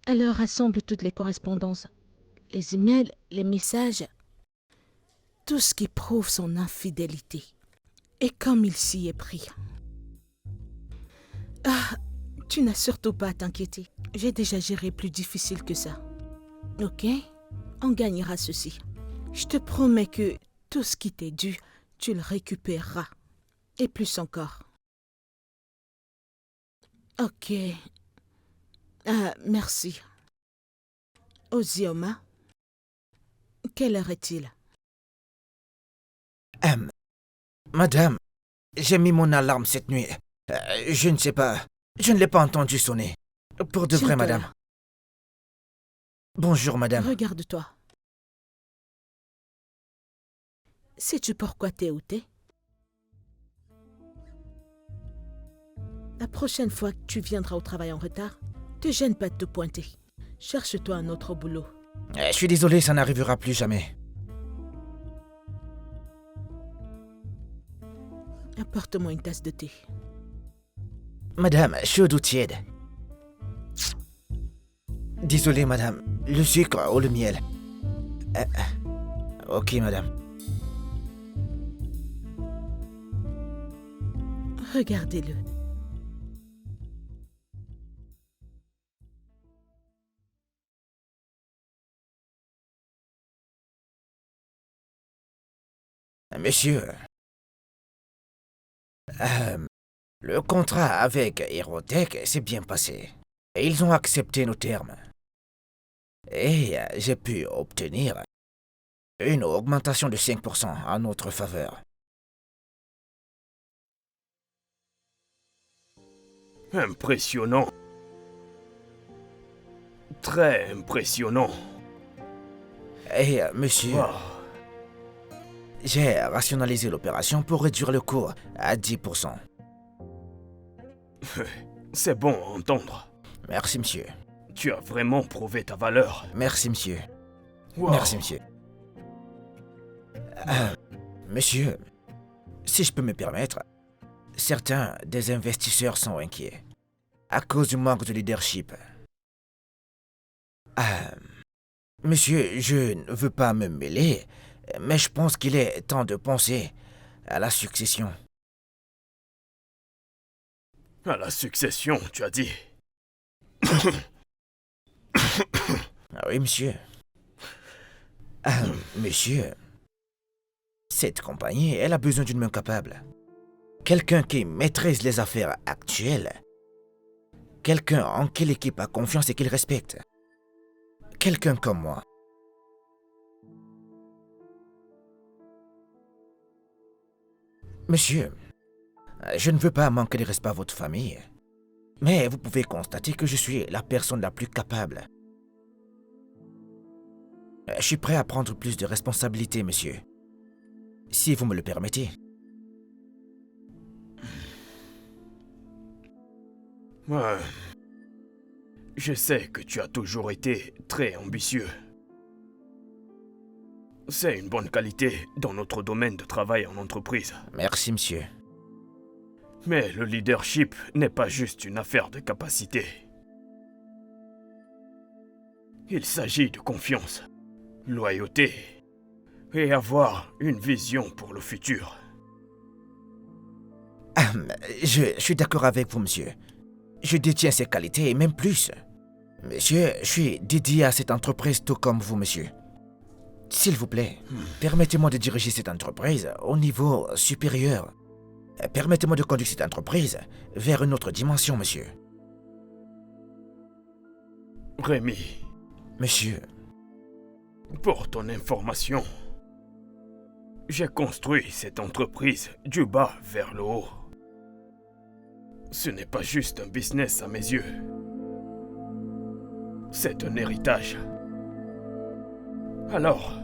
Alors rassemble toutes les correspondances, les emails, les messages, tout ce qui prouve son infidélité. Et comme il s'y est pris. Ah, tu n'as surtout pas à t'inquiéter. J'ai déjà géré plus difficile que ça. Ok? On gagnera ceci. Je te promets que tout ce qui t'est dû, tu le récupéreras. Et plus encore. Ok. Ah, merci. Ozioma, quelle heure est-il? Hum, Madame, j'ai mis mon alarme cette nuit. Je ne sais pas. Je ne l'ai pas entendu sonner. Pour de vrai, Tiens-toi madame. là. Bonjour, madame. Regarde-toi. Sais-tu pourquoi t'es où t'es? La prochaine fois que tu viendras au travail en retard, te gêne pas de te pointer. Cherche-toi un autre boulot. Je suis désolé, ça n'arrivera plus jamais. Apporte-moi une tasse de thé. Madame, chaude ou tiède? Désolé, madame. Le sucre ou le miel? Ok, madame. Regardez-le. Monsieur, le contrat avec Aerotech s'est bien passé. Ils ont accepté nos termes. Et j'ai pu obtenir une augmentation de 5% en notre faveur. Impressionnant. Très impressionnant. Et monsieur, Wow. j'ai rationalisé l'opération pour réduire le coût à 10%. C'est bon à entendre. Merci, monsieur. Tu as vraiment prouvé ta valeur. Merci, monsieur. Wow. Merci, monsieur. Monsieur, si je peux me permettre, certains des investisseurs sont inquiets à cause du manque de leadership. Monsieur, je ne veux pas me mêler, mais je pense qu'il est temps de penser à la succession. À la succession, tu as dit. Ah oui, monsieur. Monsieur, cette compagnie, elle a besoin d'une main capable. Quelqu'un qui maîtrise les affaires actuelles. Quelqu'un en qui l'équipe a confiance et qu'il respecte. Quelqu'un comme moi. Monsieur, je ne veux pas manquer de respect à votre famille, mais vous pouvez constater que je suis la personne la plus capable. Je suis prêt à prendre plus de responsabilités, monsieur. Si vous me le permettez. Ouais. Je sais que tu as toujours été très ambitieux. C'est une bonne qualité dans notre domaine de travail en entreprise. Merci, monsieur. Mais le leadership n'est pas juste une affaire de capacité. Il s'agit de confiance, loyauté et avoir une vision pour le futur. Je suis d'accord avec vous, monsieur. Je détiens ces qualités et même plus. Monsieur, je suis dédié à cette entreprise tout comme vous, monsieur. S'il vous plaît, permettez-moi de diriger cette entreprise au niveau supérieur. Permettez-moi de conduire cette entreprise vers une autre dimension, monsieur. Rémi, Monsieur, pour ton information, j'ai construit cette entreprise du bas vers le haut. Ce n'est pas juste un business à mes yeux. C'est un héritage. Alors,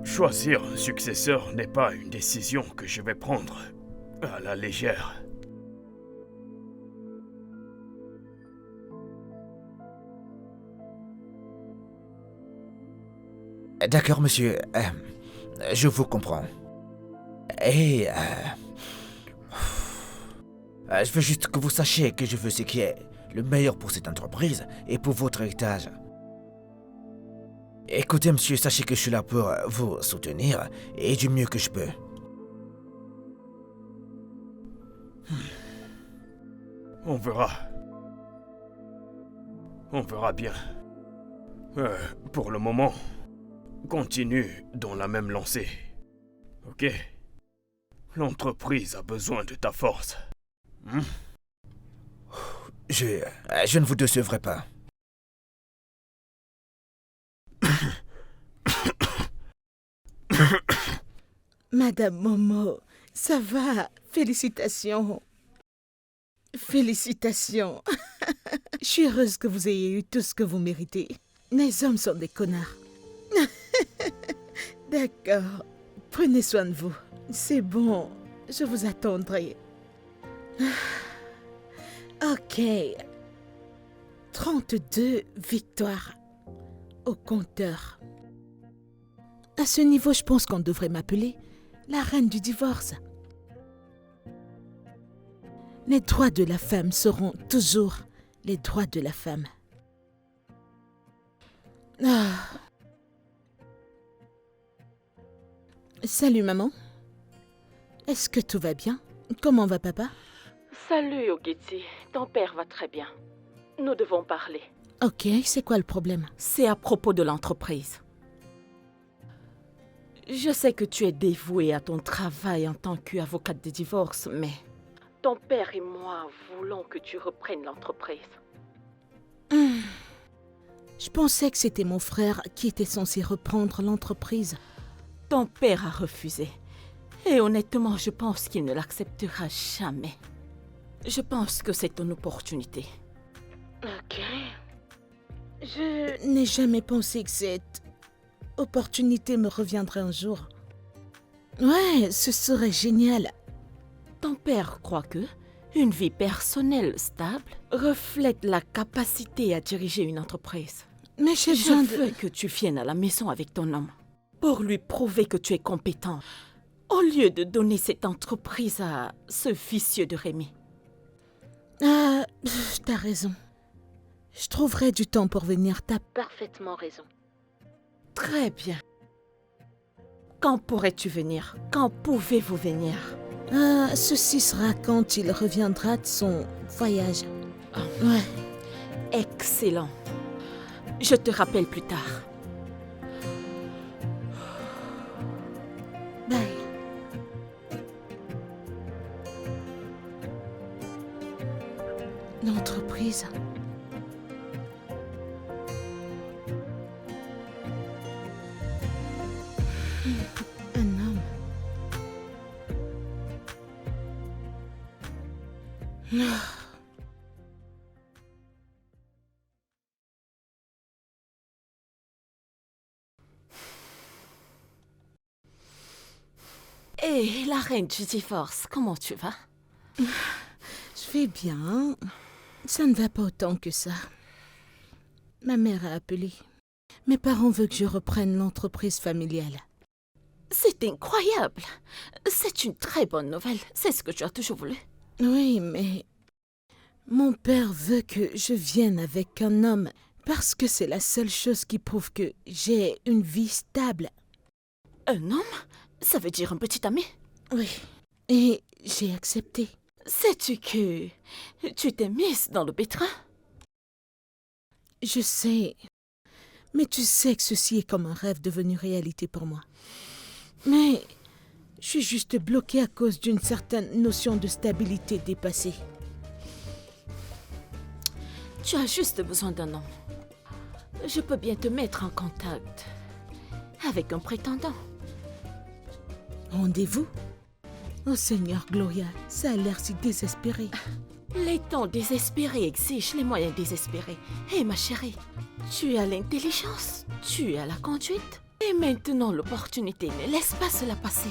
choisir un successeur n'est pas une décision que je vais prendre à la légère. d'accord, monsieur. Je vous comprends. Et je veux juste que vous sachiez que je veux ce qui est le meilleur pour cette entreprise et pour votre héritage. Écoutez, monsieur, sachez que je suis là pour vous soutenir et du mieux que je peux. On verra. On verra bien. Pour le moment, continue dans la même lancée. Ok? L'entreprise a besoin de ta force. Je ne vous décevrai pas. Madame Momo, ça va? Félicitations. Félicitations. Je suis heureuse que vous ayez eu tout ce que vous méritez. Les hommes sont des connards. D'accord. Prenez soin de vous. C'est bon. Je vous attendrai. Ok. 32 victoires au compteur. À ce niveau, je pense qu'on devrait m'appeler la reine du divorce. Les droits de la femme seront toujours les droits de la femme. Ah. Salut maman. Est-ce que tout va bien? Comment va papa? Salut Ogiti, ton père va très bien. Nous devons parler. Ok, c'est quoi le problème? C'est à propos de l'entreprise. Je sais que tu es dévouée à ton travail en tant qu'avocate de divorce, mais ton père et moi voulons que tu reprennes l'entreprise. Je pensais que c'était mon frère qui était censé reprendre l'entreprise. Ton père a refusé. Et honnêtement, je pense qu'il ne l'acceptera jamais. Je pense que c'est une opportunité. Ok. Je n'ai jamais pensé que cette opportunité me reviendrait un jour. Ouais, ce serait génial. Ton père croit que une vie personnelle stable reflète la capacité à diriger une entreprise. Mais Je veux que tu viennes à la maison avec ton homme pour lui prouver que tu es compétent, au lieu de donner cette entreprise à ce vicieux de Rémi. Ah, t'as raison. Je trouverai du temps pour venir, t'as Parfaitement raison. Très bien. Quand pourrais-tu venir? Quand pouvez-vous venir? Ceci sera quand il reviendra de son voyage. Ouais. Excellent. Je te rappelle plus tard. Bye. L'entreprise. Un homme. Et la reine du divorce, comment tu vas? Je vais bien. Ça ne va pas autant que ça. Ma mère a appelé. Mes parents veulent que je reprenne l'entreprise familiale. C'est incroyable. C'est une très bonne nouvelle. C'est ce que tu as toujours voulu. Oui, mais mon père veut que je vienne avec un homme parce que c'est la seule chose qui prouve que j'ai une vie stable. Un homme? Ça veut dire un petit ami? Oui, et j'ai accepté. Sais-tu que tu t'es mise dans le pétrin? Je sais, mais tu sais que ceci est comme un rêve devenu réalité pour moi. Mais je suis juste bloquée à cause d'une certaine notion de stabilité dépassée. Tu as juste besoin d'un homme. Je peux bien te mettre en contact avec un prétendant. Rendez-vous? Oh Seigneur Gloria, ça a l'air si désespéré. Les temps désespérés exigent les moyens désespérés. Hé ma chérie, tu as l'intelligence, tu as la conduite. Et maintenant l'opportunité, ne laisse pas cela passer.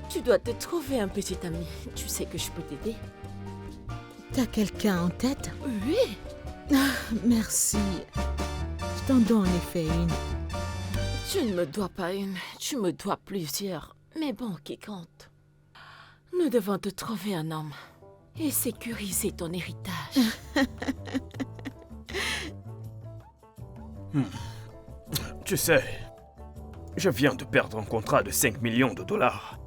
Tu dois te trouver un petit ami. Tu sais que je peux t'aider. T'as quelqu'un en tête? Oui. Ah, merci. Je t'en dois en effet une. Tu ne me dois pas une, tu me dois plusieurs. Mais bon, qui compte. Nous devons te trouver un homme et sécuriser ton héritage. Tu sais, je viens de perdre un contrat de 5 millions de dollars.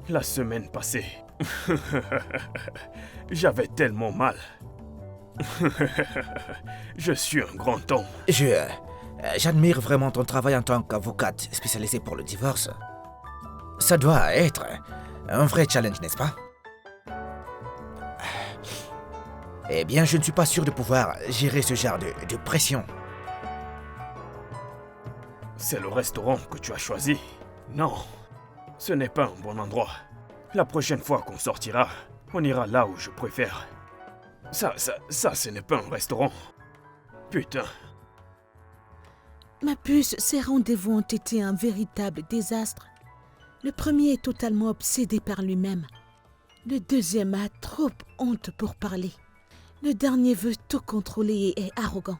La semaine passée. J'avais tellement mal. Je suis un grand homme. J'admire vraiment ton travail en tant qu'avocate spécialisée pour le divorce. Ça doit être un vrai challenge, n'est-ce pas? Eh bien, je ne suis pas sûr de pouvoir gérer ce genre de pression. C'est le restaurant que tu as choisi? Non, ce n'est pas un bon endroit. La prochaine fois qu'on sortira, on ira là où je préfère. Ça, ce n'est pas un restaurant. Putain. Ma puce, ces rendez-vous ont été un véritable désastre. Le premier est totalement obsédé par lui-même. Le deuxième a trop honte pour parler. Le dernier veut tout contrôler et est arrogant.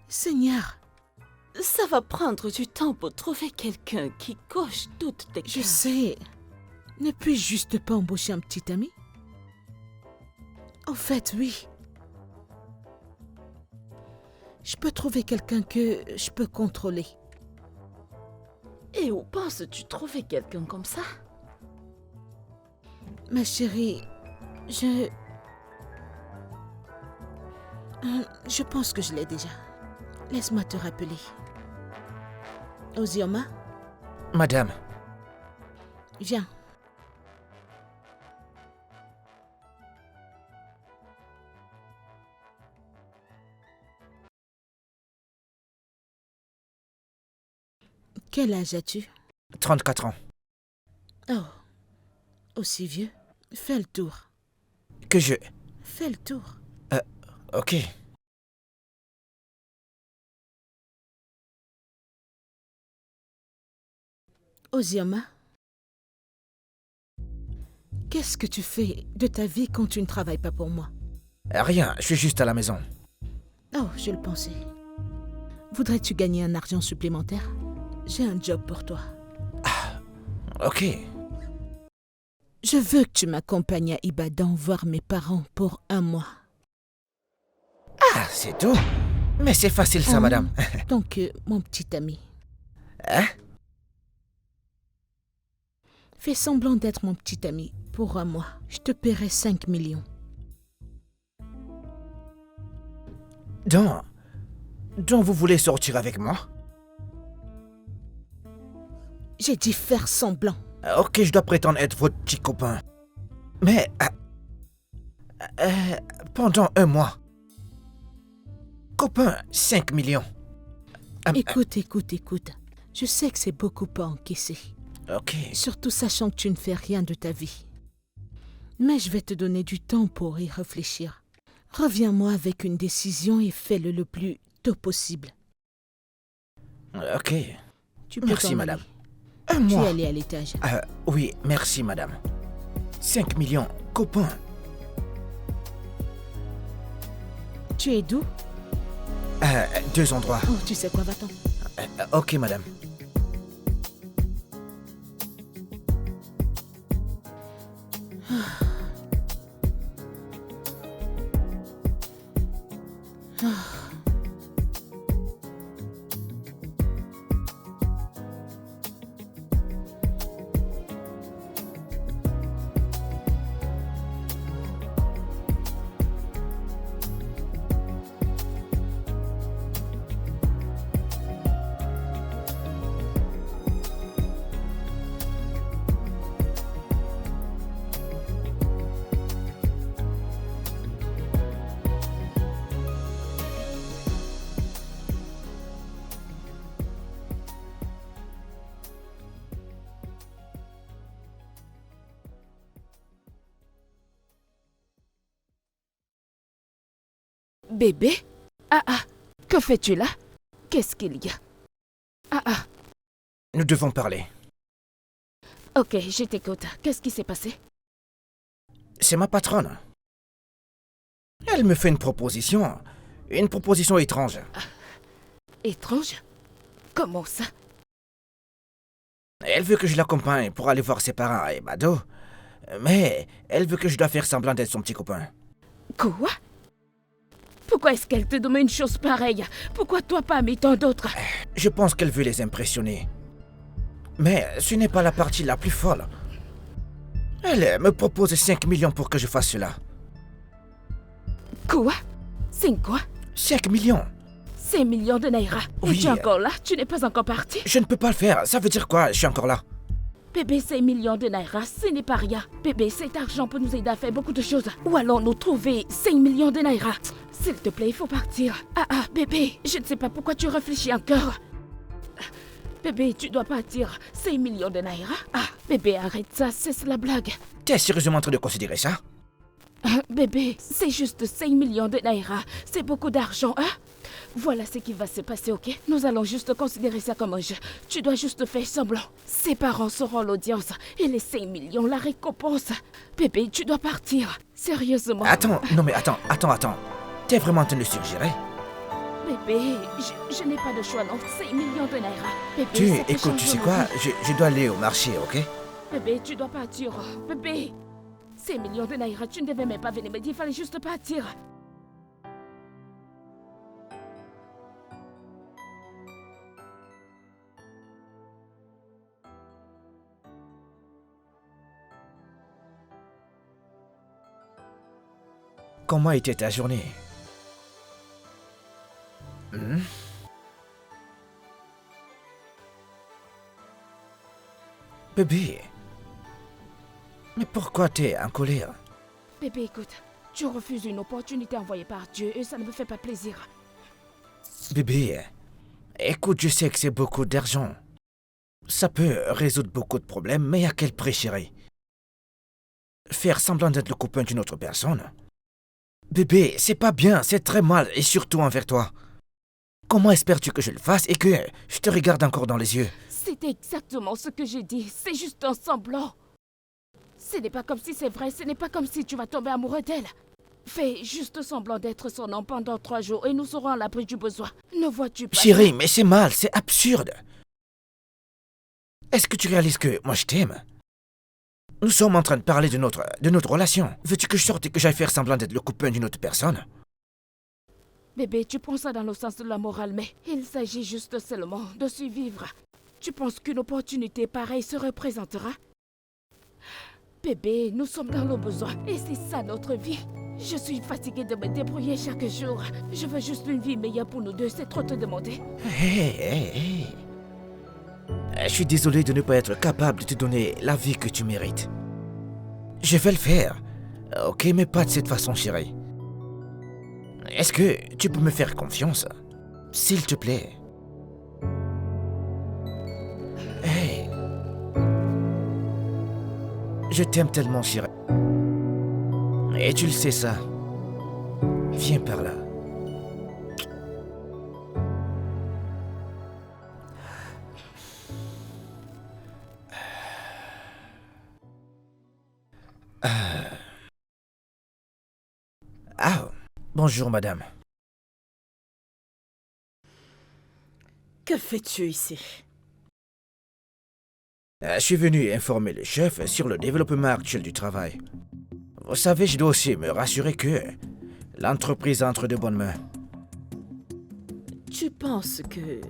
Seigneur, Ça va prendre du temps pour trouver quelqu'un qui coche toutes tes je cases. sais. Ne puis-je juste pas embaucher un petit ami? En fait, oui. Je peux trouver quelqu'un que je peux contrôler. Et où penses-tu trouver quelqu'un comme ça? Ma chérie, je pense que je l'ai déjà. Laisse-moi te rappeler. Ozioma, Madame, viens. Quel âge as-tu? 34 ans. Oh, aussi vieux? Fais le tour. Que je... Fais le tour. Ok. Ozioma, qu'est-ce que tu fais de ta vie quand tu ne travailles pas pour moi? Rien, je suis juste à la maison. Oh, je le pensais. Voudrais-tu gagner un argent supplémentaire? J'ai un job pour toi. Ok. Je veux que tu m'accompagnes à Ibadan voir mes parents pour 1 mois. Ah, c'est tout? Mais c'est facile ça, madame. Donc, mon petit ami, Hein? fais semblant d'être mon petit ami pour 1 mois. Je te paierai 5 millions. Donc vous voulez sortir avec moi? J'ai dit faire semblant. Ok, je dois prétendre être votre petit copain. Mais... pendant 1 mois. Copain, 5 millions. Écoute. Je sais que c'est beaucoup à encaisser. Ok. Surtout sachant que tu ne fais rien de ta vie. Mais je vais te donner du temps pour y réfléchir. Reviens-moi avec une décision et fais-le le plus tôt possible. Ok. Tu peux Merci, t'en madame. aller. 1 Tu es mois. allé à l'étage. Oui, merci, madame. 5 millions, copain. Tu es d'où? 2 endroits. Oh, tu sais quoi, va-t'en. Ok, madame. Bébé? Que fais-tu là? Qu'est-ce qu'il y a? Nous devons parler. Ok, je t'écoute. Qu'est-ce qui s'est passé? C'est ma patronne. Elle me fait une proposition étrange. Étrange? Comment ça? Elle veut que je l'accompagne pour aller voir ses parents à Ebado. Mais elle veut que je dois faire semblant d'être son petit copain. Quoi? Pourquoi est-ce qu'elle te demande une chose pareille? Pourquoi toi pas, mais tant d'autres? Je pense qu'elle veut les impressionner. Mais ce n'est pas la partie la plus folle. Elle me propose 5 millions pour que je fasse cela. Quoi? 5 quoi? 5 millions? 5 millions de naira. Oui. Et tu es encore là? Tu n'es pas encore parti? Je ne peux pas le faire. Ça veut dire quoi? Je suis encore là. Bébé, 5 millions de naira, ce n'est pas rien. Bébé, cet argent peut nous aider à faire beaucoup de choses. Où allons-nous trouver 5 millions de naira? S'il te plaît, il faut partir. Bébé, je ne sais pas pourquoi tu réfléchis encore. Bébé, tu dois partir. 5 millions de naira? Bébé, arrête ça, cesse la blague. T'es sérieusement en train de considérer ça? Bébé, c'est juste 5 millions de naira. C'est beaucoup d'argent, hein? Voilà ce qui va se passer, ok? Nous allons juste considérer ça comme un jeu. Tu dois juste faire semblant. Ses parents seront l'audience et les 5 millions la récompense. Bébé, tu dois partir. Sérieusement. Attends. T'es vraiment en train de suggérer? Bébé, je n'ai pas de choix, non. 5 millions de naira. Bébé, ça te Écoute, tu sais changera quoi? la vie. Je dois aller au marché, ok? Bébé, tu dois partir. Bébé, 5 millions de naira, tu ne devais même pas venir me dire, il fallait juste partir. Comment était ta journée? Bébé, mais pourquoi t'es en colère? Bébé, écoute, tu refuses une opportunité envoyée par Dieu et ça ne me fait pas plaisir. Bébé, écoute, je sais que c'est beaucoup d'argent. Ça peut résoudre beaucoup de problèmes, mais à quel prix, chérie? Faire semblant d'être le copain d'une autre personne? Bébé, c'est pas bien, c'est très mal, et surtout envers toi. Comment espères-tu que je le fasse et que je te regarde encore dans les yeux? C'est exactement ce que j'ai dit, c'est juste un semblant. Ce n'est pas comme si c'est vrai, ce n'est pas comme si tu vas tomber amoureux d'elle. Fais juste semblant d'être son homme pendant 3 jours et nous serons à l'abri du besoin. Ne vois-tu pas? Chérie, mais c'est mal, c'est absurde. Est-ce que tu réalises que moi je t'aime? Nous sommes en train de parler de notre relation. Veux-tu que je sorte et que j'aille faire semblant d'être le copain d'une autre personne? Bébé, tu prends ça dans le sens de la morale, mais il s'agit juste seulement de survivre. Tu penses qu'une opportunité pareille se représentera? Bébé, nous sommes dans le besoin et c'est ça notre vie. Je suis fatiguée de me débrouiller chaque jour. Je veux juste une vie meilleure pour nous deux, c'est trop te demander. Hé. Je suis désolé de ne pas être capable de te donner la vie que tu mérites. Je vais le faire. Ok, mais pas de cette façon, chérie. Est-ce que tu peux me faire confiance? S'il te plaît. Hey. Je t'aime tellement, chérie. Et tu le sais ça. Viens par là. Bonjour, madame. Que fais-tu ici? Je suis venu informer le chef sur le développement actuel du travail. Vous savez, je dois aussi me rassurer que l'entreprise entre de bonnes mains. Tu penses que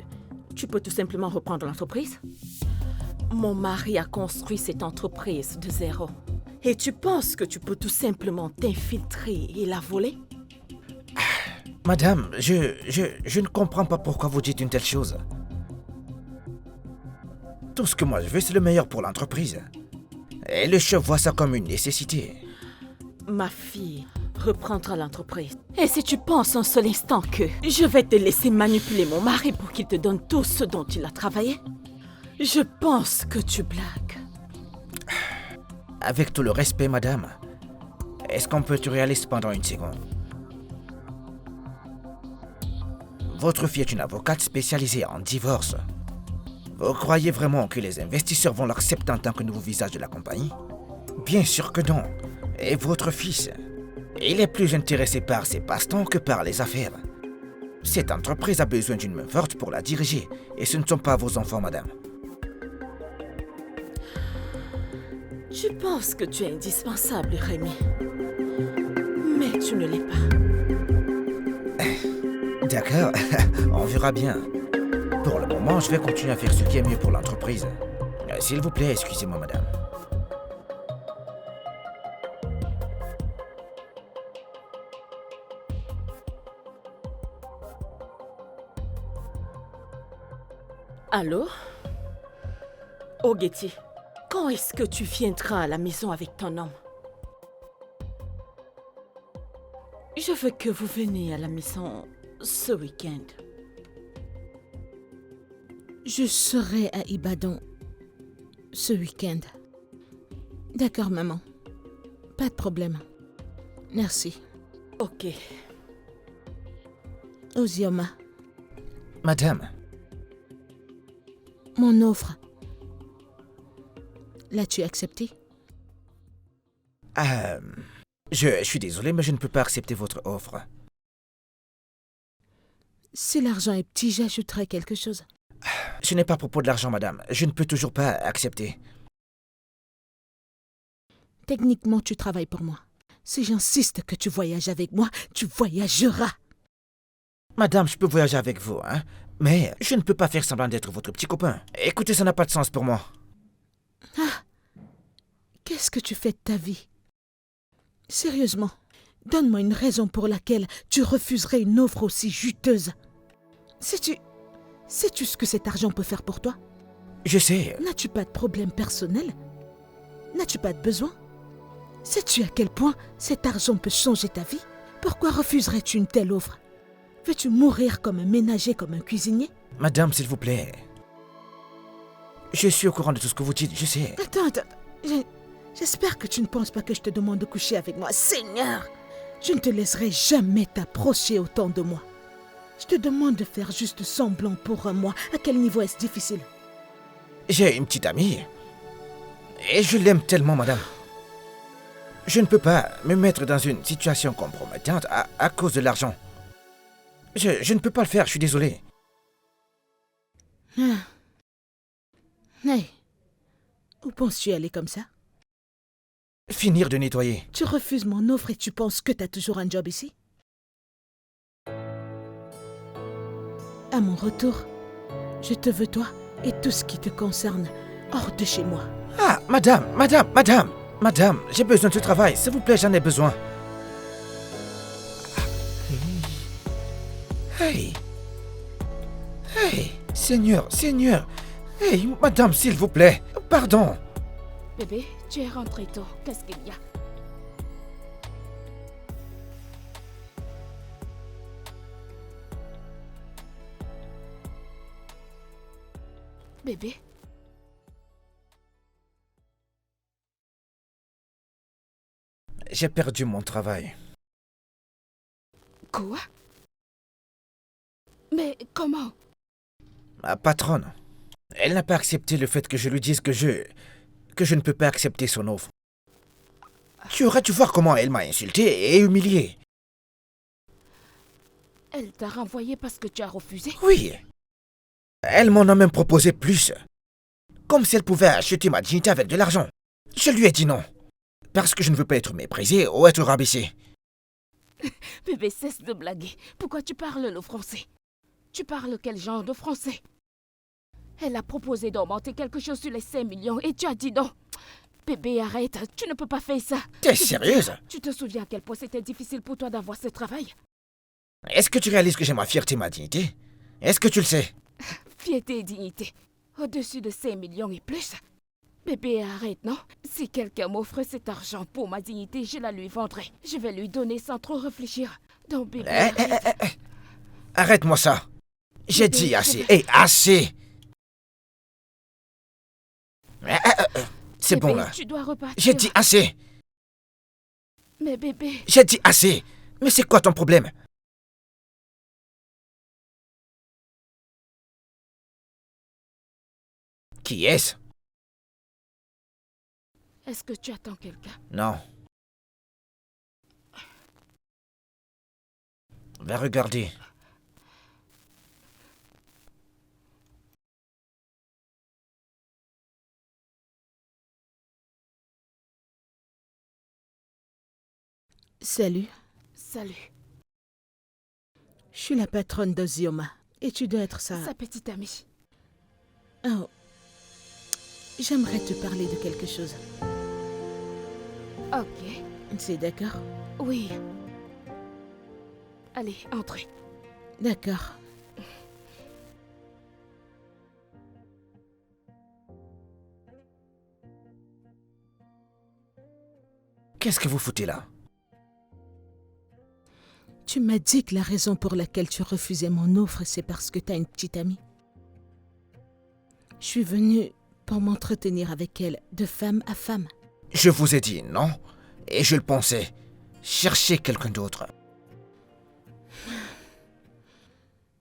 tu peux tout simplement reprendre l'entreprise? Mon mari a construit cette entreprise de zéro. Et tu penses que tu peux tout simplement t'infiltrer et la voler? Madame, je ne comprends pas pourquoi vous dites une telle chose. Tout ce que moi je veux, c'est le meilleur pour l'entreprise. Et le chef voit ça comme une nécessité. Ma fille reprendra l'entreprise. Et si tu penses un seul instant que je vais te laisser manipuler mon mari pour qu'il te donne tout ce dont il a travaillé, je pense que tu blagues. Avec tout le respect, madame, est-ce qu'on peut être réaliste pendant une seconde? Votre fille est une avocate spécialisée en divorce. Vous croyez vraiment que les investisseurs vont l'accepter en tant que nouveau visage de la compagnie? Bien sûr que non. Et votre fils, il est plus intéressé par ses passe-temps que par les affaires. Cette entreprise a besoin d'une main forte pour la diriger, et ce ne sont pas vos enfants, madame. Tu penses que tu es indispensable, Rémi. Mais tu ne l'es pas. D'accord, on verra bien. Pour le moment, je vais continuer à faire ce qui est mieux pour l'entreprise. S'il vous plaît, excusez-moi, madame. Allô? Ogechi, quand est-ce que tu viendras à la maison avec ton homme? Je veux que vous veniez à la maison ce week-end. Je serai à Ibadan ce week-end. D'accord, maman. Pas de problème. Merci. Ok. Ozioma, Madame, mon offre. L'as-tu acceptée? je suis désolé, mais je ne peux pas accepter votre offre. Si l'argent est petit, j'ajouterai quelque chose. Ce n'est pas à propos de l'argent, madame. Je ne peux toujours pas accepter. Techniquement, tu travailles pour moi. Si j'insiste que tu voyages avec moi, tu voyageras. Madame, je peux voyager avec vous, hein? Mais je ne peux pas faire semblant d'être votre petit copain. Écoutez, ça n'a pas de sens pour moi. Qu'est-ce que tu fais de ta vie? Sérieusement, donne-moi une raison pour laquelle tu refuserais une offre aussi juteuse. Sais-tu ce que cet argent peut faire pour toi? Je sais. N'as-tu pas de problème personnel? N'as-tu pas de besoin? Sais-tu à quel point cet argent peut changer ta vie? Pourquoi refuserais-tu une telle offre? Veux-tu mourir comme un ménager, comme un cuisinier? Madame, s'il vous plaît. Je suis au courant de tout ce que vous dites, je sais. Attends. J'espère que tu ne penses pas que je te demande de coucher avec moi. Seigneur! Je ne te laisserai jamais t'approcher autant de moi. Je te demande de faire juste semblant pour un mois. À quel niveau est-ce difficile? J'ai une petite amie. Et je l'aime tellement, madame. Je ne peux pas me mettre dans une situation compromettante à cause de l'argent. Je ne peux pas le faire, je suis désolé. Hey, où penses-tu aller comme ça? Finir de nettoyer. Tu refuses mon offre et tu penses que tu as toujours un job ici? À mon retour, je te veux toi et tout ce qui te concerne hors de chez moi. Ah, madame, j'ai besoin de ce travail, s'il vous plaît, j'en ai besoin. Hey, Seigneur, hey, madame, s'il vous plaît, pardon. Bébé, tu es rentré tôt. Qu'est-ce qu'il y a? Bébé? J'ai perdu mon travail. Quoi? Mais comment? Ma patronne, elle n'a pas accepté le fait que je lui dise que je ne peux pas accepter son offre. Tu aurais dû voir comment elle m'a insulté et humilié. Elle t'a renvoyé parce que tu as refusé? Oui. Elle m'en a même proposé plus. Comme si elle pouvait acheter ma dignité avec de l'argent. Je lui ai dit non. Parce que je ne veux pas être méprisé ou être rabaissé. Bébé, cesse de blaguer. Pourquoi tu parles le français? Tu parles quel genre de français? Elle a proposé d'augmenter quelque chose sur les 5 millions et tu as dit non. Bébé, arrête. Tu ne peux pas faire ça. T'es sérieuse? Tu te souviens à quel point c'était difficile pour toi d'avoir ce travail? Est-ce que tu réalises que j'ai ma fierté et ma dignité? Est-ce que tu le sais? Fierté et dignité. Au-dessus de 5 millions et plus. Bébé, arrête, non? Si quelqu'un m'offre cet argent pour ma dignité, je la lui vendrai. Je vais lui donner sans trop réfléchir. Donc, bébé, arrête. Arrête-moi ça. J'ai Bébé, dit assez. Hé, assez. C'est Bébé, bon là. Tu dois repartir. J'ai dit assez. Mais bébé... J'ai dit assez. Mais c'est quoi ton problème? Qui est-ce? Est-ce que tu attends quelqu'un? Non. Va regarder. Salut, Salut. je suis la patronne d'Ozioma et tu dois être Sa petite amie. Oh, j'aimerais te parler de quelque chose. Ok. C'est d'accord? Oui. Allez, entrez. D'accord. Qu'est-ce que vous foutez là? Tu m'as dit que la raison pour laquelle tu refusais mon offre, c'est parce que t'as une petite amie. Je suis venue pour m'entretenir avec elle de femme à femme. Je vous ai dit non, et je le pensais. Cherchez quelqu'un d'autre.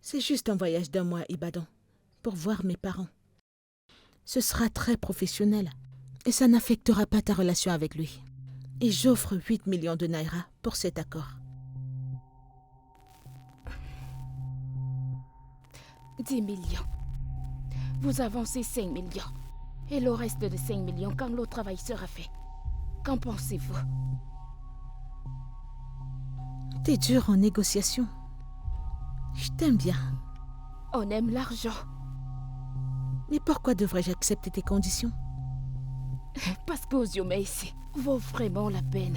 C'est juste un voyage d'un mois à Ibadan, pour voir mes parents. Ce sera très professionnel, et ça n'affectera pas ta relation avec lui. Et j'offre 8 millions de naira pour cet accord. 10 millions. Vous avancez 5 millions. Et le reste de 5 millions quand le travail sera fait. Qu'en pensez-vous? T'es dur en négociation. Je t'aime bien. On aime l'argent. Mais pourquoi devrais-je accepter tes conditions? Parce qu'Ozioma ici vaut vraiment la peine.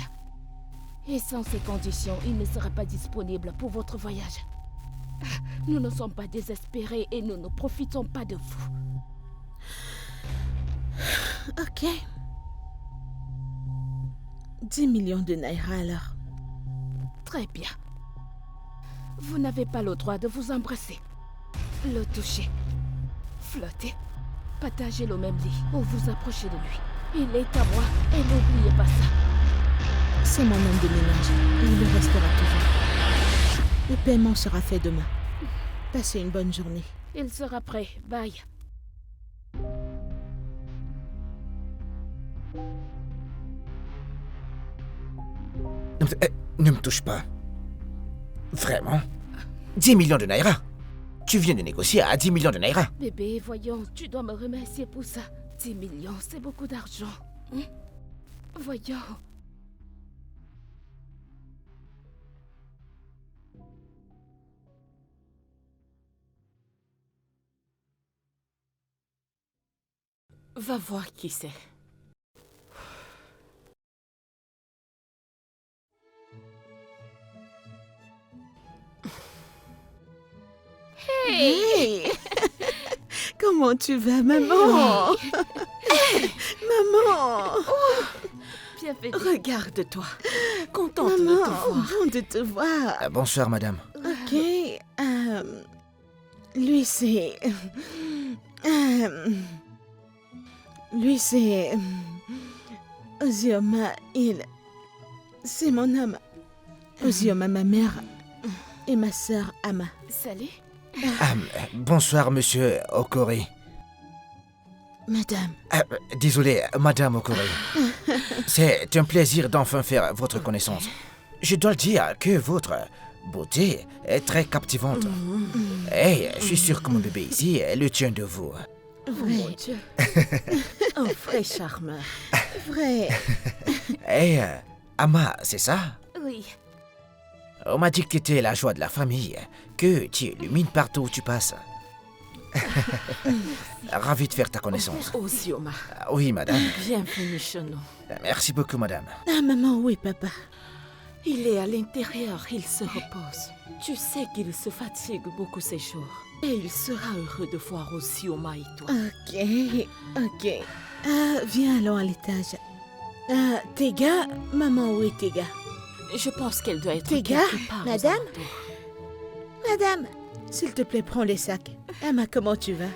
Et sans ces conditions, il ne sera pas disponible pour votre voyage. Nous ne sommes pas désespérés et nous ne profitons pas de vous. Ok. 10 millions de naira alors. Très bien. Vous n'avez pas le droit de vous embrasser, le toucher, flotter, partager le même lit ou vous approcher de lui. Il est à moi et n'oubliez pas ça. C'est mon homme de ménage et il le restera toujours. Le paiement sera fait demain. Passez une bonne journée. Il sera prêt. Bye. Ne me touche pas. Vraiment? 10 millions de naira? Tu viens de négocier à 10 millions de naira? Bébé, voyons, tu dois me remercier pour ça. 10 millions, c'est beaucoup d'argent. Hein? Voyons. Va voir qui c'est. Hey! Comment tu vas, maman? Maman! Bienvenue. Regarde-toi. Contente de te Maman, voir. bon de te voir. Bonsoir, madame. Ok. Lui, c'est... lui, c'est... Ozioma, c'est mon homme. Ozioma, ma mère, et ma sœur, Ama. Salut. Bonsoir, monsieur Okori. Madame. Désolé, madame Okori. C'est un plaisir d'enfin faire votre connaissance. Je dois le dire que votre beauté est très captivante. Et je suis sûr que mon bébé ici le tient de vous. Oh mon Dieu. Un vrai charmeur. Vrai. Et Ama, c'est ça? Oui. On m'a dit que tu étais la joie de la famille, que tu illumines partout où tu passes. Ravi de faire ta connaissance. Ozioma, Oui, madame. bienvenue chez nous. Merci beaucoup, madame. Ah, maman, oui, papa. Il est à l'intérieur, il se repose. Tu sais qu'il se fatigue beaucoup ces jours. Et il sera heureux de voir Ozioma et toi. Ok. Viens, allons à l'étage. Tega, maman, où est Tega? Je pense qu'elle doit être Tega, quelque part aux madame? alentours. Madame, s'il te plaît, prends les sacs. Ama, comment tu vas?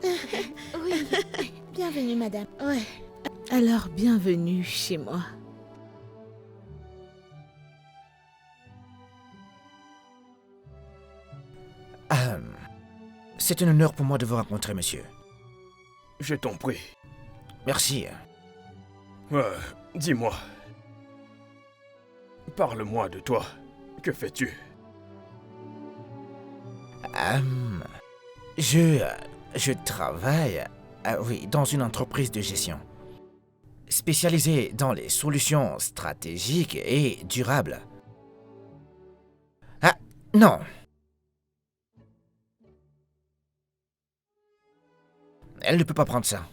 Oui. Bienvenue, madame. Ouais. Alors, bienvenue chez moi. C'est un honneur pour moi de vous rencontrer, monsieur. Je t'en prie. Merci. Dis-moi. Parle-moi de toi. Que fais-tu? Je travaille, oui, dans une entreprise de gestion. spécialisée dans les solutions stratégiques et durables. Ah, non. Elle ne peut pas prendre ça.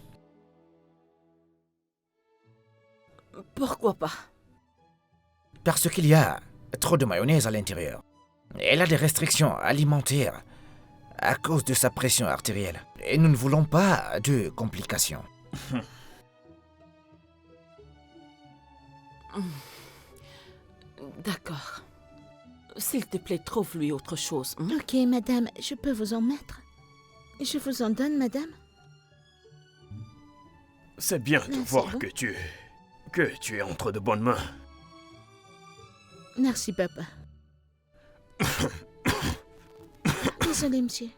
Pourquoi pas? Parce qu'il y a trop de mayonnaise à l'intérieur. Elle a des restrictions alimentaires à cause de sa pression artérielle. Et nous ne voulons pas de complications. D'accord. S'il te plaît, trouve-lui autre chose. Hein? Ok, madame, je peux vous en mettre. Je vous en donne, madame. C'est bien de C'est voir bon. que tu es entre de bonnes mains. Merci, papa. Désolé, monsieur.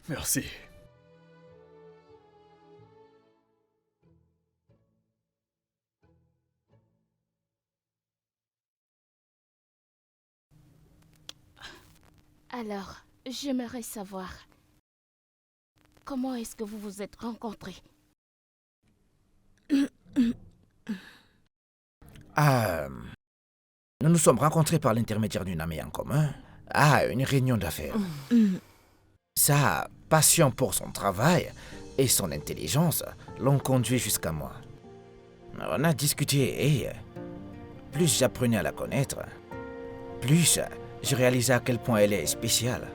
Merci. Alors, j'aimerais savoir, comment est-ce que vous vous êtes rencontrés? Ah, nous nous sommes rencontrés par l'intermédiaire d'une amie en commun à une réunion d'affaires. Sa passion pour son travail et son intelligence l'ont conduit jusqu'à moi. On a discuté et plus j'apprenais à la connaître, plus je réalisais à quel point elle est spéciale.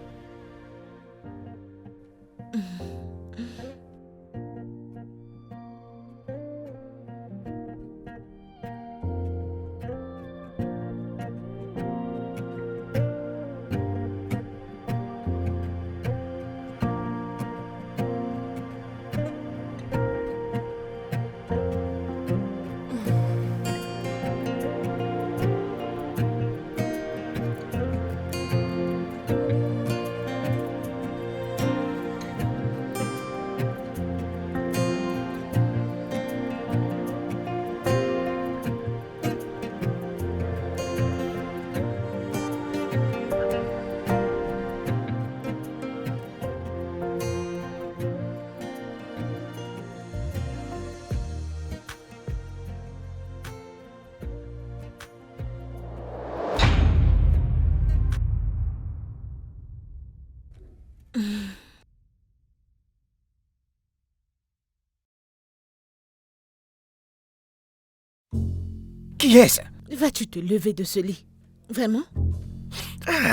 Qui est-ce? Vas-tu te lever de ce lit? Vraiment?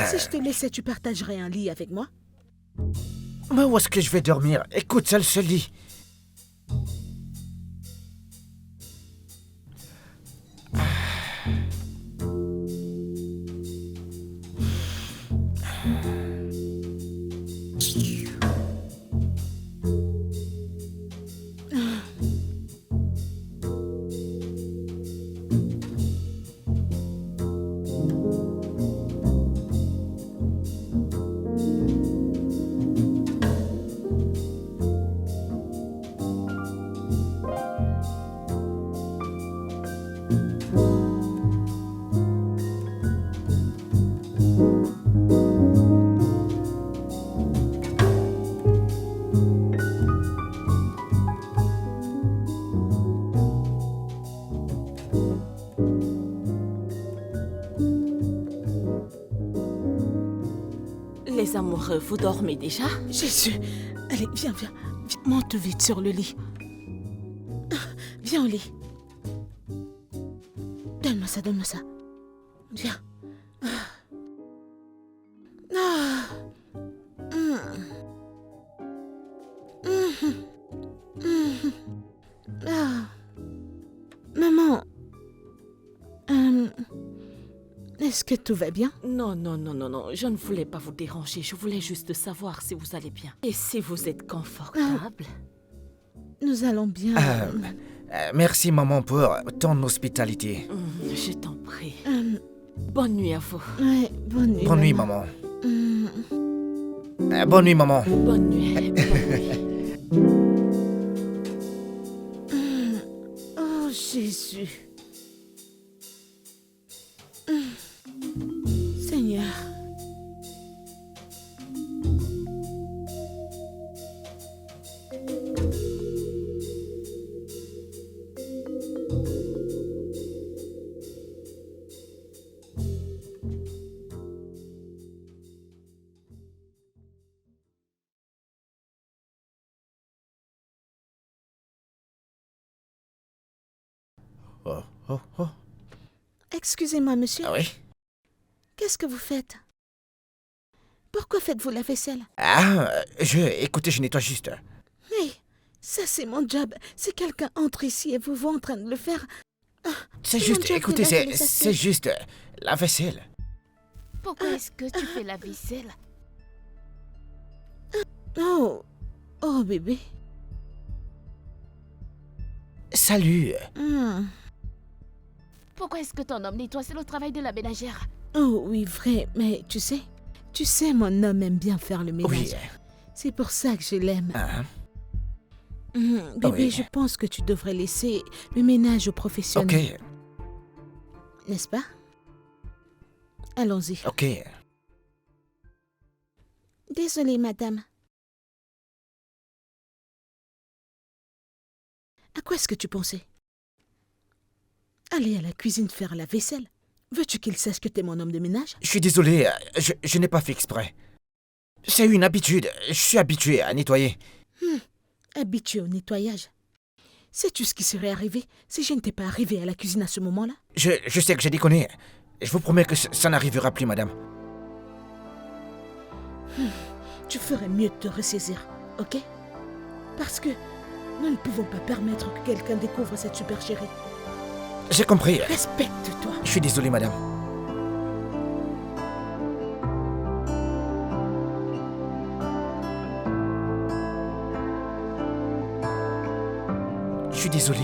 Si je te laissais, tu partagerais un lit avec moi? Mais où est-ce que je vais dormir? Écoute, ça se lit. Les amoureux, vous dormez déjà? Jésus! Allez, viens, viens. Monte vite sur le lit. Viens au lit. Donne-moi ça, donne-moi ça. Viens. Ah. Ah. Maman. Est-ce que tout va bien? Non, non, non, non, non. Je ne voulais pas vous déranger. Je voulais juste savoir si vous allez bien. Et si vous êtes confortable. Nous allons bien. Merci, maman, pour ton hospitalité. Je t'en prie. Bonne nuit à vous. Ouais, bonne nuit. Bonne nuit, maman. Bonne nuit, maman. Bonne nuit. Bonne nuit. Oh, Jésus. Seigneur. Oh, oh, oh. Excusez-moi, monsieur. Ah oui? Qu'est-ce que vous faites? Pourquoi faites-vous la vaisselle? Écoutez, je nettoie juste. Mais ça, c'est mon job. Si quelqu'un entre ici et vous voit en train de le faire... C'est mon juste, job écoutez, n'est pas de les c'est assieds. juste la vaisselle. Pourquoi est-ce que tu fais la vaisselle? Oh, oh bébé. Salut. Pourquoi est-ce que ton homme nettoie? C'est le travail de la ménagère. Oh oui, vrai, mais tu sais, mon homme aime bien faire le ménage. Oui. C'est pour ça que je l'aime. Ah, Bébé, oui. je pense que tu devrais laisser le ménage aux professionnels. ok, N'est-ce pas? Allons-y. ok. Désolée, madame. À quoi est-ce que tu pensais? Aller à la cuisine faire la vaisselle? Veux-tu qu'il sache que t'es mon homme de ménage? Je suis désolé, je n'ai pas fait exprès. C'est une habitude, je suis habitué à nettoyer. Habitué au nettoyage. Sais-tu ce qui serait arrivé si je n'étais pas arrivé à la cuisine à ce moment-là? Je sais que j'ai déconné. Je vous promets que ça n'arrivera plus, madame. Tu ferais mieux de te ressaisir, ok? Parce que nous ne pouvons pas permettre que quelqu'un découvre cette supercherie. J'ai compris. Respecte-toi. Je suis désolé, madame. Je suis désolé.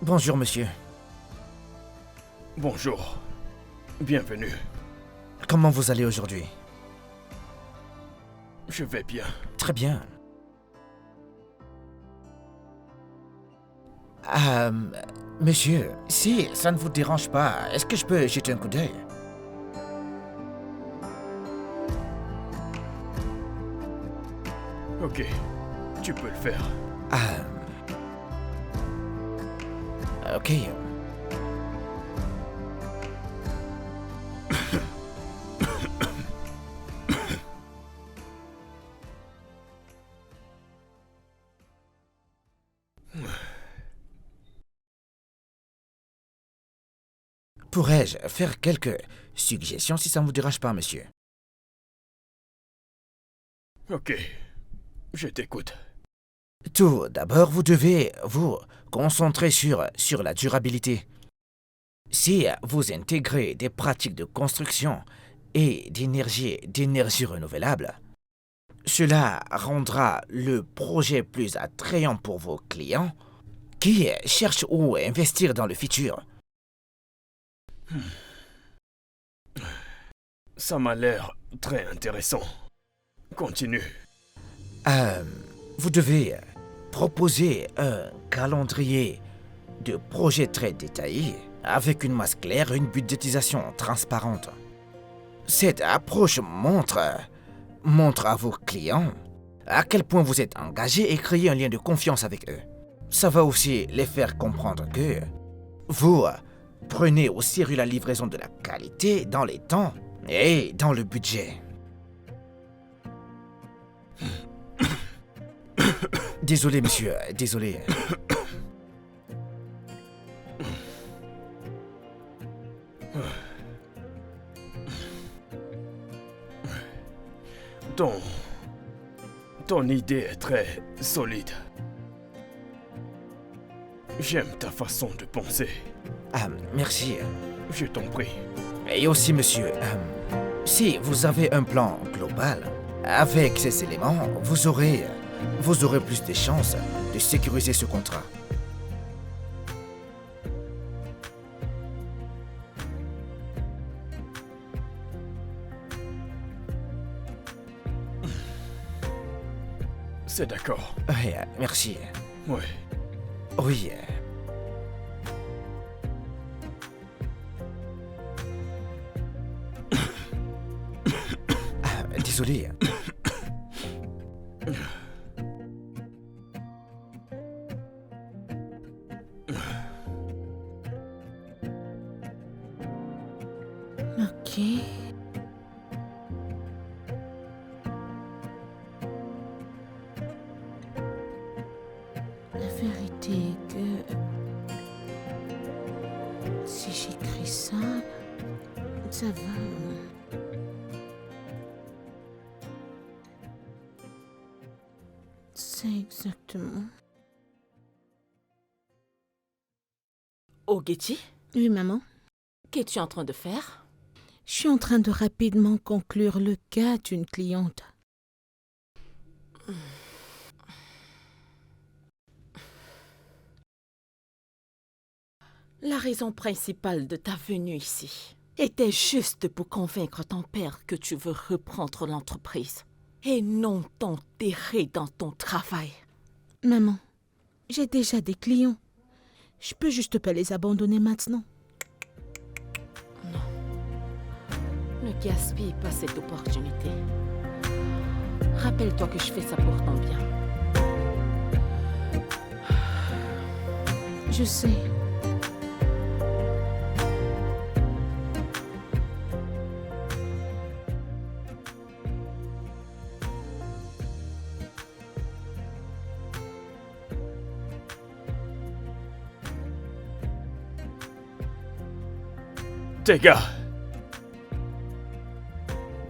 Bonjour, monsieur. Bonjour. Bienvenue. Comment vous allez aujourd'hui? Je vais bien. Très bien. Monsieur, si ça ne vous dérange pas, est-ce que je peux jeter un coup d'œil? Ok, tu peux le faire. Ok. Pourrais-je faire quelques suggestions si ça ne vous dérange pas, monsieur? Ok, je t'écoute. Tout d'abord, vous devez vous concentrer sur la durabilité. Si vous intégrez des pratiques de construction et d'énergie renouvelable, cela rendra le projet plus attrayant pour vos clients qui cherchent où investir dans le futur. Ça m'a l'air très intéressant. Continue. Vous devez proposer un calendrier de projets très détaillé avec une masse claire et une budgétisation transparente. Cette approche montre à vos clients à quel point vous êtes engagé et créer un lien de confiance avec eux. Ça va aussi les faire comprendre que vous prenez au sérieux la livraison de la qualité dans les temps et dans le budget. Désolé, monsieur, désolé. Ton idée est très solide. J'aime ta façon de penser. Merci. Je t'en prie. Et aussi, monsieur, si vous avez un plan global, avec ces éléments, vous aurez plus de chances de de sécuriser ce contrat. C'est d'accord. Oui, merci. Oui. Oui. Désolé. Ok. La vérité est que si j'écris ça, ça va. C'est exactement. Ogechi, Oui, maman. qu'es-tu en train de faire? Je suis en train de rapidement conclure le cas d'une cliente. La raison principale de ta venue ici était juste pour convaincre ton père que tu veux reprendre l'entreprise et non t'enterrer dans ton travail. Maman, j'ai déjà des clients. Je peux juste pas les abandonner maintenant. Ne gaspille pas cette opportunité. Rappelle-toi que je fais ça pour ton bien. Je sais.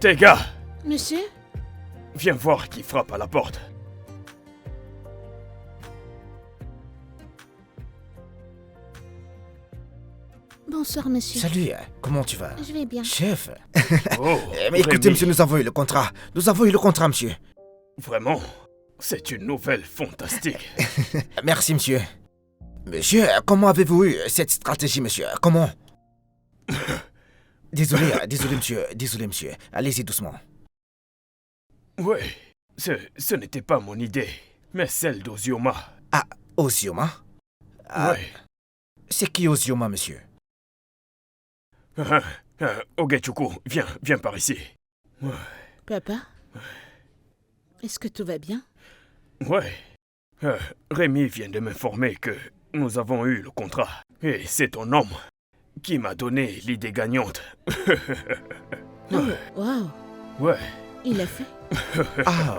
Tega, Monsieur? viens voir qui frappe à la porte. Bonsoir, monsieur. Salut, comment tu vas? Je vais bien. Chef. Oh, Mais écoutez, Rémi, monsieur, nous avons eu le contrat. Nous avons eu le contrat, monsieur. Vraiment, c'est une nouvelle fantastique. Merci, monsieur. Monsieur, comment avez-vous eu cette stratégie, monsieur? Comment? Désolé, désolé, monsieur. Allez-y doucement. Oui, ce n'était pas mon idée, mais celle d'Ozioma. Ah, Ozioma? Ah, Oui. c'est qui Ozioma, monsieur? Ogechuku, viens par ici. Papa? Est-ce que tout va bien? Ouais. Rémi vient de m'informer que nous avons eu le contrat. Et c'est ton homme qui m'a donné l'idée gagnante. Oh, wow. Ouais. Il a fait. Ah.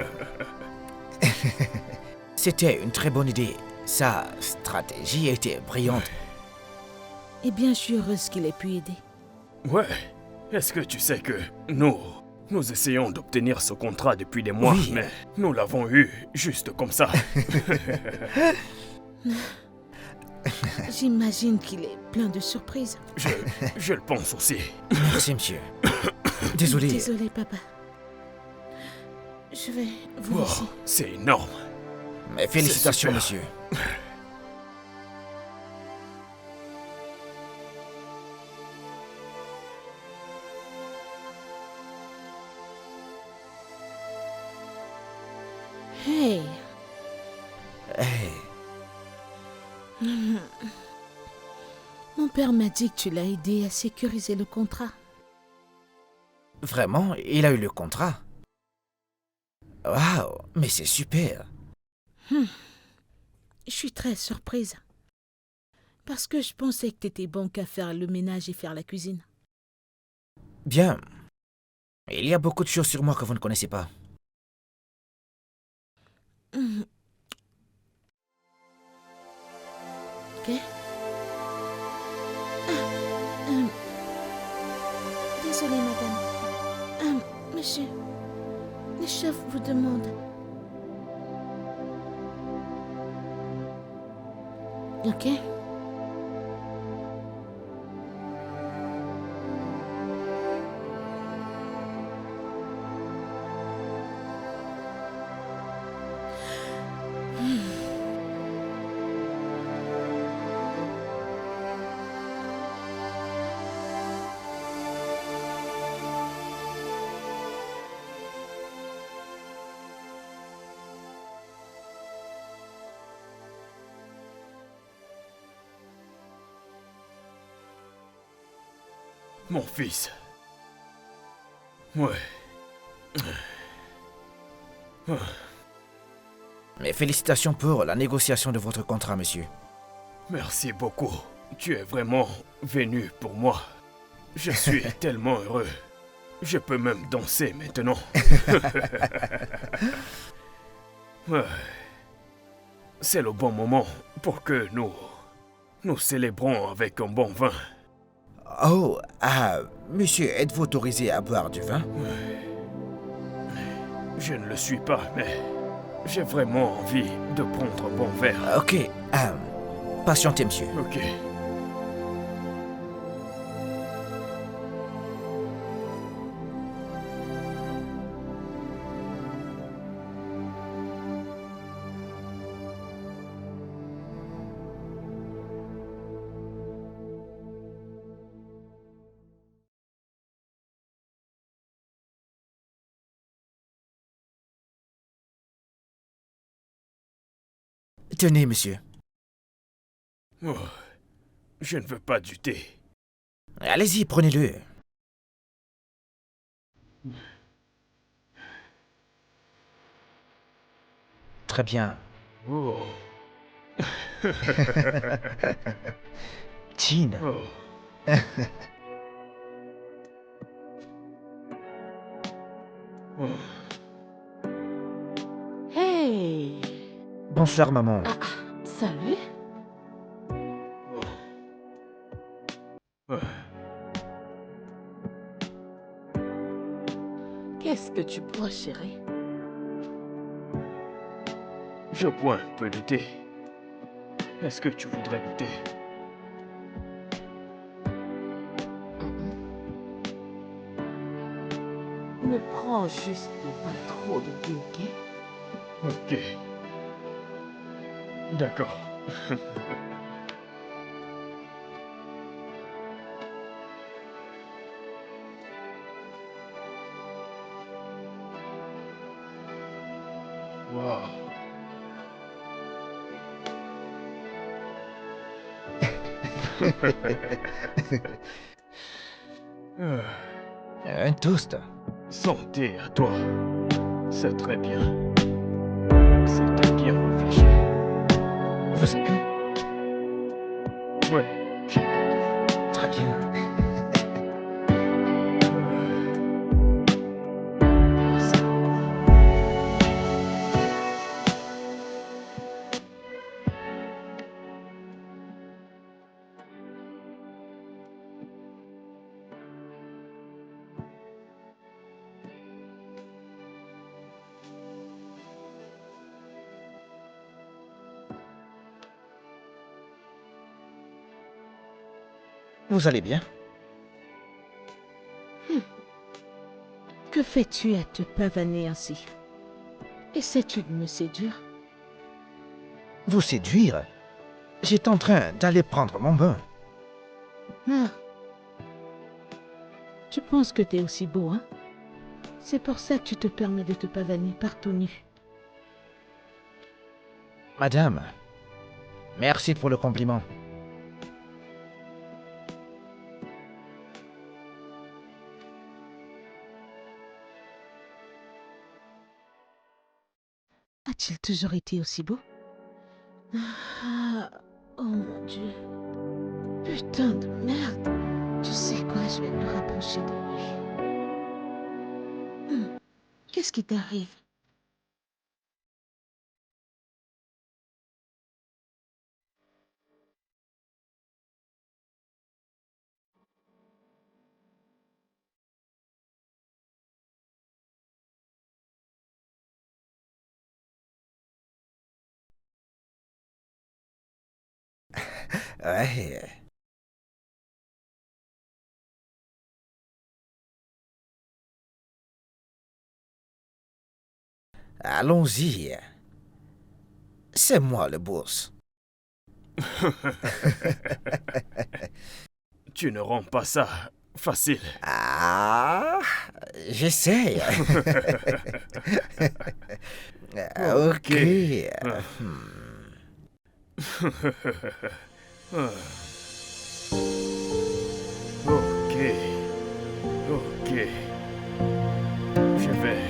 C'était une très bonne idée. Sa stratégie était brillante. Eh bien, je suis heureuse qu'il ait pu aider. Ouais. Est-ce que tu sais que nous essayons d'obtenir ce contrat depuis des mois, Oui. mais nous l'avons eu juste comme ça. J'imagine qu'il est plein de surprises. Je le pense aussi. Merci, monsieur. Désolé. Désolé, papa. Je vais vous Wow, laisser. c'est énorme. Mais félicitations, C'est super. monsieur. Hey, Hey. mon père m'a dit que tu l'as aidé à sécuriser le contrat. Vraiment, il a eu le contrat. Waouh, mais c'est super. Je suis très surprise. Parce que je pensais que t'étais bon qu'à faire le ménage et faire la cuisine. Bien. Il y a beaucoup de choses sur moi que vous ne connaissez pas. Ok? Désolée, madame. Monsieur, le chef vous demande. Ok? Mon fils. Ouais. Mais félicitations pour la négociation de votre contrat, monsieur. Merci beaucoup. Tu es vraiment venu pour moi. Je suis tellement heureux. Je peux même danser maintenant. Ouais. C'est le bon moment pour que nous célébrons avec un bon vin. Oh, monsieur, êtes-vous autorisé à boire du vin? Je ne le suis pas, mais j'ai vraiment envie de prendre un bon verre. Ok, patientez, monsieur. Ok. Tenez, monsieur. Oh, je ne veux pas du thé. Allez-y, prenez-le. Très bien. Oh, Jean. oh. Oh. Hey! Bonsoir, maman. Salut! Ouais. Qu'est-ce que tu bois, chérie? Je bois un peu de thé. Est-ce que tu voudrais goûter? Ne prends juste pas trop de thé, ok? Ok. D'accord. Wow. Un toast. Santé à toi. C'est très bien. C'était bien réfléchi. Vous êtes... Ouais. Très bien. Vous allez bien? Que fais-tu à te pavaner ainsi? Essaies-tu de me séduire? Vous séduire? J'étais en train d'aller prendre mon bain. Ah. Tu penses que t'es aussi beau, hein? C'est pour ça que tu te permets de te pavaner partout nu. Madame, merci pour le compliment. A-t-il toujours été aussi beau? Ah, oh mon Dieu. Putain de merde. Tu sais quoi, je vais me rapprocher de lui. Qu'est-ce qui t'arrive? Ouais. Allons-y. C'est moi le boss. Tu ne rends pas ça facile. Ah, j'essaie. Ok. Ok. Je vais...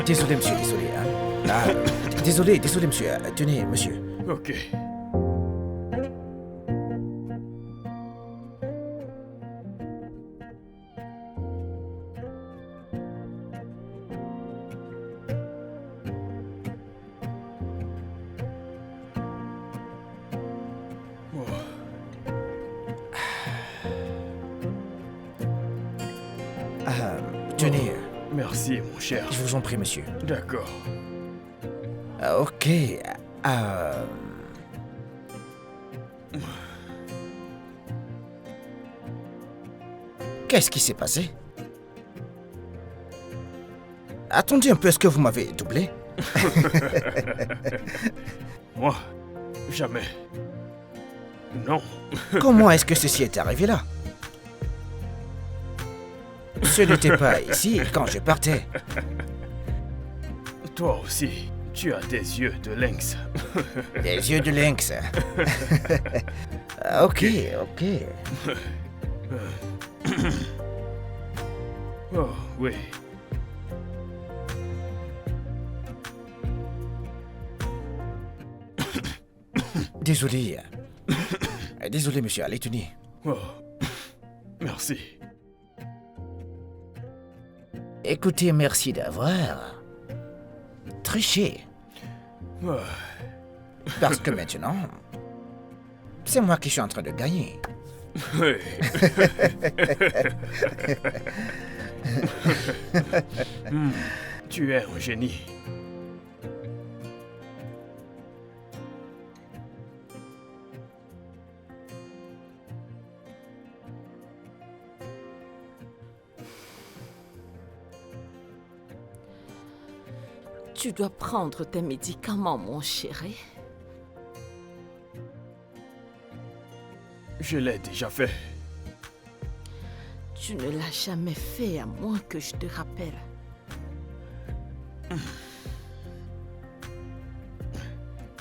Désolé, monsieur, désolé. Hein. Désolé, monsieur. Tenez, monsieur. Ok. Tenez, Merci, mon cher. je vous en prie, monsieur. D'accord. Ok. Qu'est-ce qui s'est passé? Attendez un peu, est-ce que vous m'avez doublé? Moi, jamais. Non. Comment est-ce que ceci est arrivé là? Ce n'était pas ici quand je partais. Toi aussi, tu as des yeux de lynx. Des yeux de lynx. Ok. Oh, oui. Désolé. Désolé, monsieur. Allez, tenez. Oh, merci. Écoutez, merci d'avoir triché. Oh, Parce que maintenant, c'est moi qui suis en train de gagner. oui. Tu es un génie. Tu dois prendre tes médicaments, mon chéri. Je l'ai déjà fait. Tu ne l'as jamais fait à moins que je te rappelle.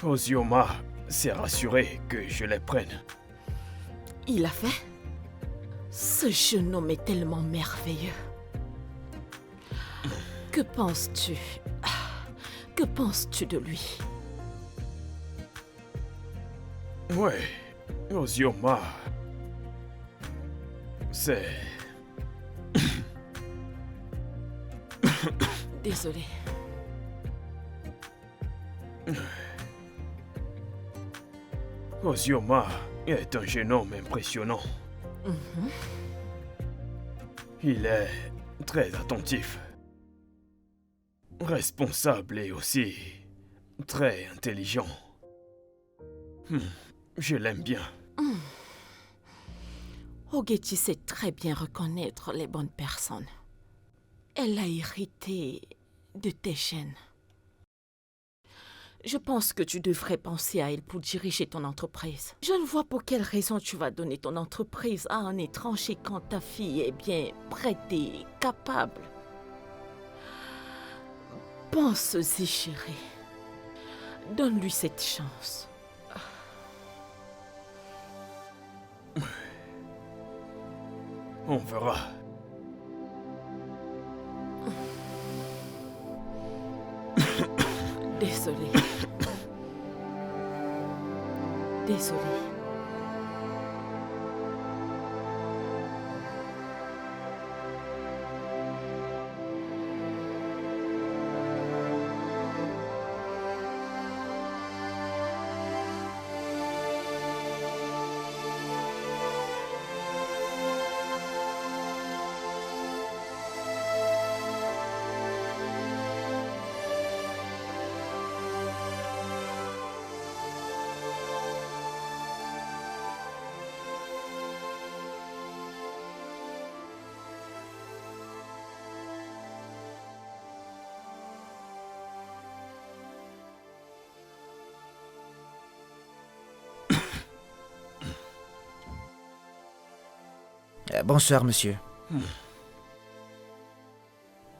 Ozioma s'est rassuré que je les prenne. Il a fait? Ce jeune homme est tellement merveilleux. Que penses-tu? Que penses-tu de lui? Ouais, Ozioma. C'est... Désolée. Ozioma est un jeune homme impressionnant. Il est très attentif, responsable et aussi très intelligent. Je l'aime bien. Ogechi sait très bien reconnaître les bonnes personnes. Elle a hérité de tes gènes. Je pense que tu devrais penser à elle pour diriger ton entreprise. Je ne vois pour quelle raison tu vas donner ton entreprise à un étranger quand ta fille est bien prête et capable. Pense-y, chérie. Donne-lui cette chance. On verra. Désolée. Désolée. Bonsoir, monsieur.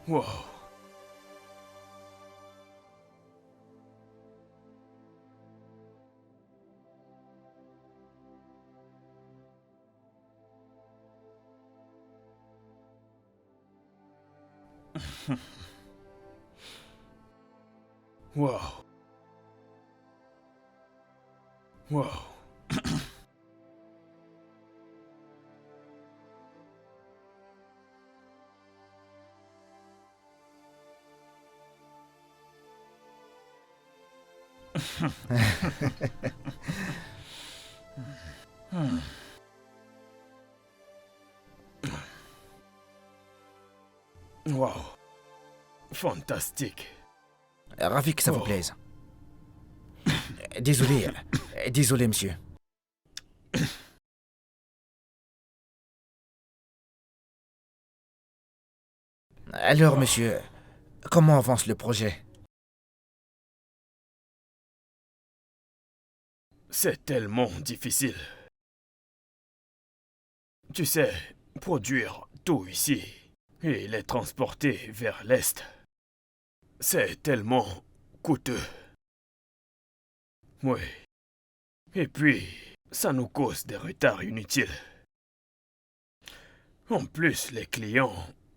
Wow. Wow. Wow. Wow. Fantastique. Ravi que ça vous Oh. plaise. Désolé, désolé, monsieur. Alors, monsieur, comment avance le projet? C'est tellement difficile. Tu sais, produire tout ici et les transporter vers l'Est, c'est tellement coûteux. Oui. Et puis, ça nous cause des retards inutiles. En plus, les clients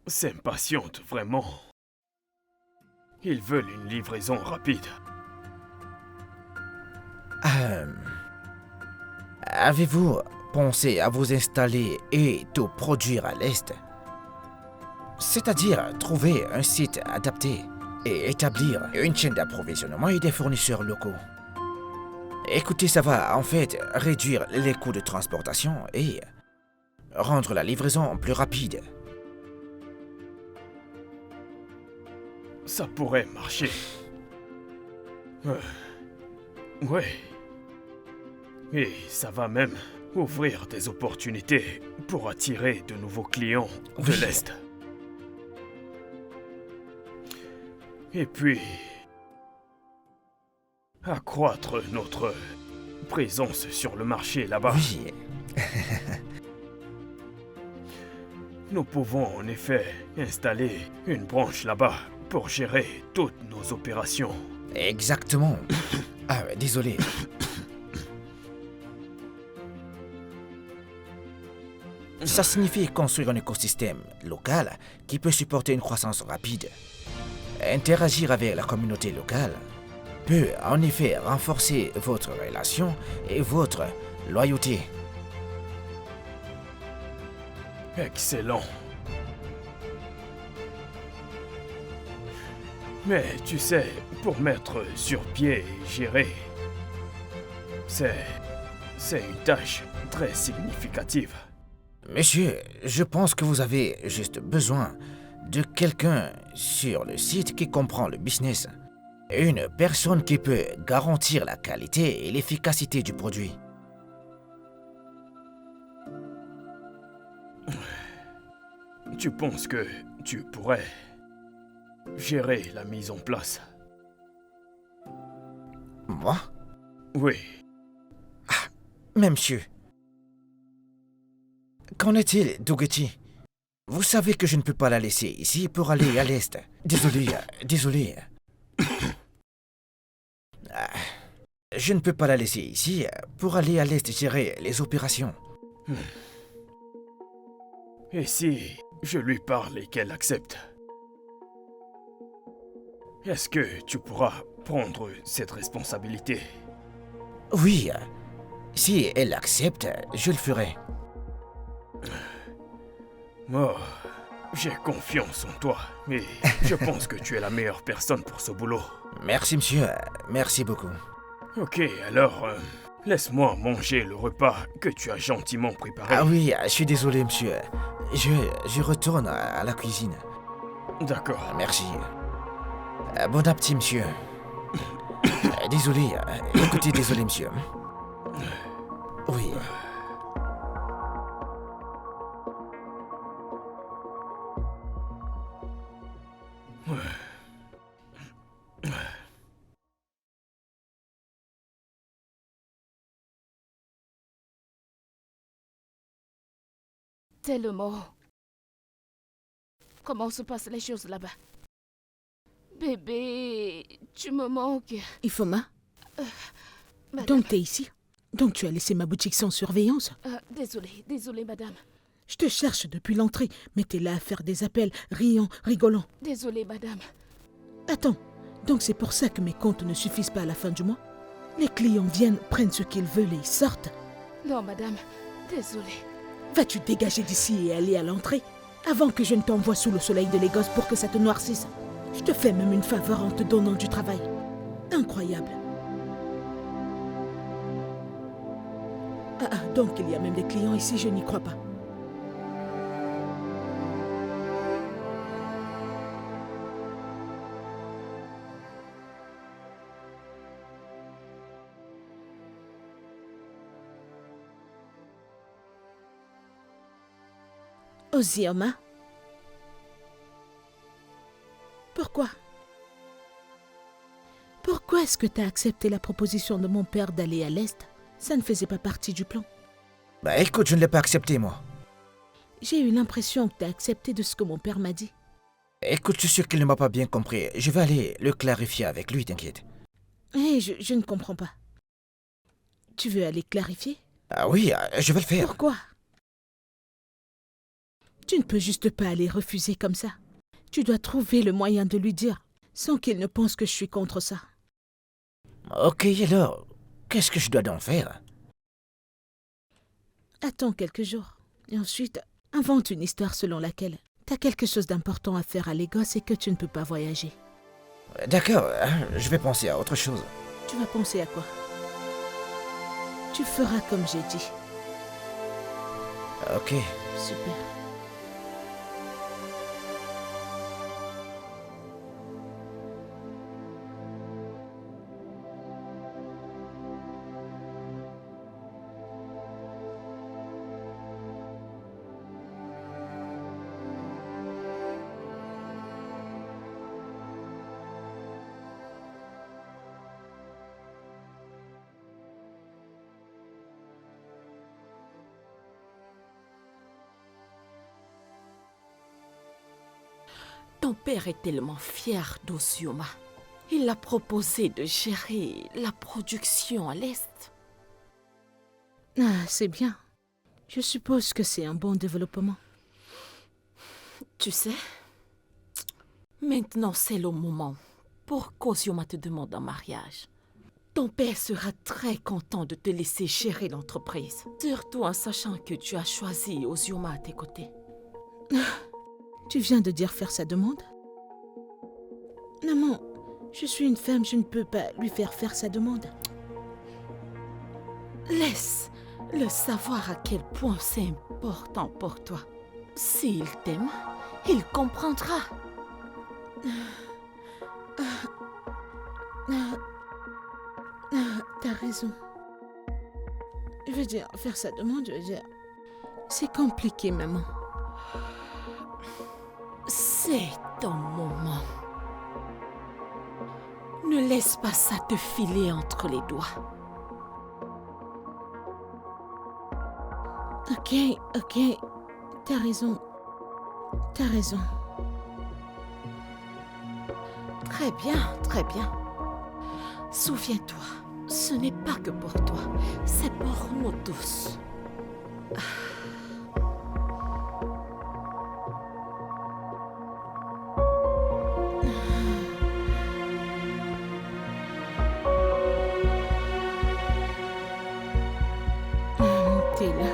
s'impatientent vraiment. Ils veulent une livraison rapide. Avez-vous pensé à vous installer et tout produire à l'Est? C'est-à-dire trouver un site adapté et établir une chaîne d'approvisionnement et des fournisseurs locaux. Écoutez, ça va en fait réduire les coûts de transportation et rendre la livraison plus rapide. Ça pourrait marcher. Ouais. Et ça va même ouvrir des opportunités pour attirer de nouveaux clients de Oui. l'Est. Et puis, accroître notre présence sur le marché là-bas. Oui, Nous pouvons en effet installer une branche là-bas pour gérer toutes nos opérations. exactement. Ah, désolé. Ça signifie construire un écosystème local qui peut supporter une croissance rapide. Interagir avec la communauté locale peut en effet renforcer votre relation et votre loyauté. Excellent. Mais tu sais, pour mettre sur pied et gérer, c'est une tâche très significative. Monsieur, je pense que vous avez juste besoin de quelqu'un sur le site qui comprend le business. Une personne qui peut garantir la qualité et l'efficacité du produit. Tu penses que tu pourrais gérer la mise en place? Moi? Oui. Mais monsieur, qu'en est-il d'Ogechi? Vous savez que je ne peux pas la laisser ici pour aller à l'Est. Désolé. Je ne peux pas la laisser ici pour aller à l'Est gérer les opérations. Et si je lui parle et qu'elle accepte? Est-ce que tu pourras prendre cette responsabilité? Oui, si elle accepte, je le ferai. Oh, j'ai confiance en toi, mais je pense que tu es la meilleure personne pour ce boulot. Merci monsieur, merci beaucoup. Ok, alors, laisse-moi manger le repas que tu as gentiment préparé. Ah oui, je suis désolé monsieur. Je retourne à la cuisine. D'accord. Merci. Bon appétit monsieur. Désolé, écoutez, désolé monsieur. Oui. Tellement. Comment se passent les choses là-bas? Bébé, tu me manques. Ifoma, Madame. donc t'es ici? Donc tu as laissé ma boutique sans surveillance? Désolée, madame. Je te cherche depuis l'entrée, mais t'es là à faire des appels, riant, rigolant. Désolée, madame. Attends, donc c'est pour ça que mes comptes ne suffisent pas à la fin du mois? Les clients viennent, prennent ce qu'ils veulent et ils sortent. Non, madame. Désolée. Vas-tu dégager d'ici et aller à l'entrée avant que je ne t'envoie sous le soleil de Lagos pour que ça te noircisse? Je te fais même une faveur en te donnant du travail. Incroyable. Donc il y a même des clients ici, je n'y crois pas. Ozioma? Pourquoi? Pourquoi est-ce que tu as accepté la proposition de mon père d'aller à l'Est? Ça ne faisait pas partie du plan. Bah écoute, je ne l'ai pas accepté, moi. J'ai eu l'impression que tu as accepté de ce que mon père m'a dit. Écoute, je suis sûr qu'il ne m'a pas bien compris. Je vais aller le clarifier avec lui, t'inquiète. Hé, je ne comprends pas. Tu veux aller clarifier? Ah oui, je vais le faire. Pourquoi? Tu ne peux juste pas aller refuser comme ça. Tu dois trouver le moyen de lui dire, sans qu'il ne pense que je suis contre ça. Ok, alors, qu'est-ce que je dois donc faire? Attends quelques jours. Et ensuite, invente une histoire selon laquelle t'as quelque chose d'important à faire à Lagos et que tu ne peux pas voyager. D'accord, je vais penser à autre chose. Tu vas penser à quoi? Tu feras comme j'ai dit. Ok. Super. Ton père est tellement fier d'Ozioma. Il a proposé de gérer la production à l'Est. Ah, c'est bien. Je suppose que c'est un bon développement. Tu sais, maintenant c'est le moment pour qu'Ozioma te demande en mariage. Ton père sera très content de te laisser gérer l'entreprise, surtout en sachant que tu as choisi Ozioma à tes côtés. Tu viens de dire faire sa demande? Maman, je suis une femme, je ne peux pas lui faire sa demande. Laisse-le savoir à quel point c'est important pour toi. S'il t'aime, il comprendra. T'as raison. Je veux dire, faire sa demande, je veux dire... C'est compliqué, maman. C'est ton moment. Ne laisse pas ça te filer entre les doigts. Ok. T'as raison. T'as raison. Très bien, très bien. Souviens-toi, ce n'est pas que pour toi, c'est pour nous tous. T'es là.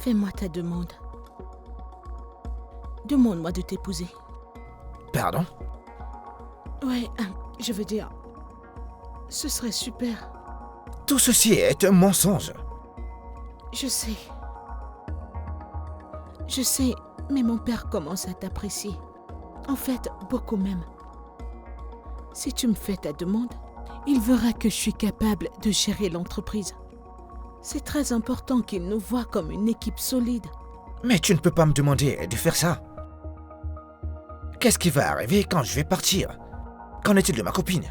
Fais-moi ta demande. Demande-moi de t'épouser. Pardon? Ouais, je veux dire... Ce serait super. Tout ceci est un mensonge. Je sais, mais mon père commence à t'apprécier. En fait, beaucoup même. Si tu me fais ta demande, il verra que je suis capable de gérer l'entreprise. C'est très important qu'il nous voie comme une équipe solide. Mais tu ne peux pas me demander de faire ça. Qu'est-ce qui va arriver quand je vais partir? Qu'en est-il de ma copine?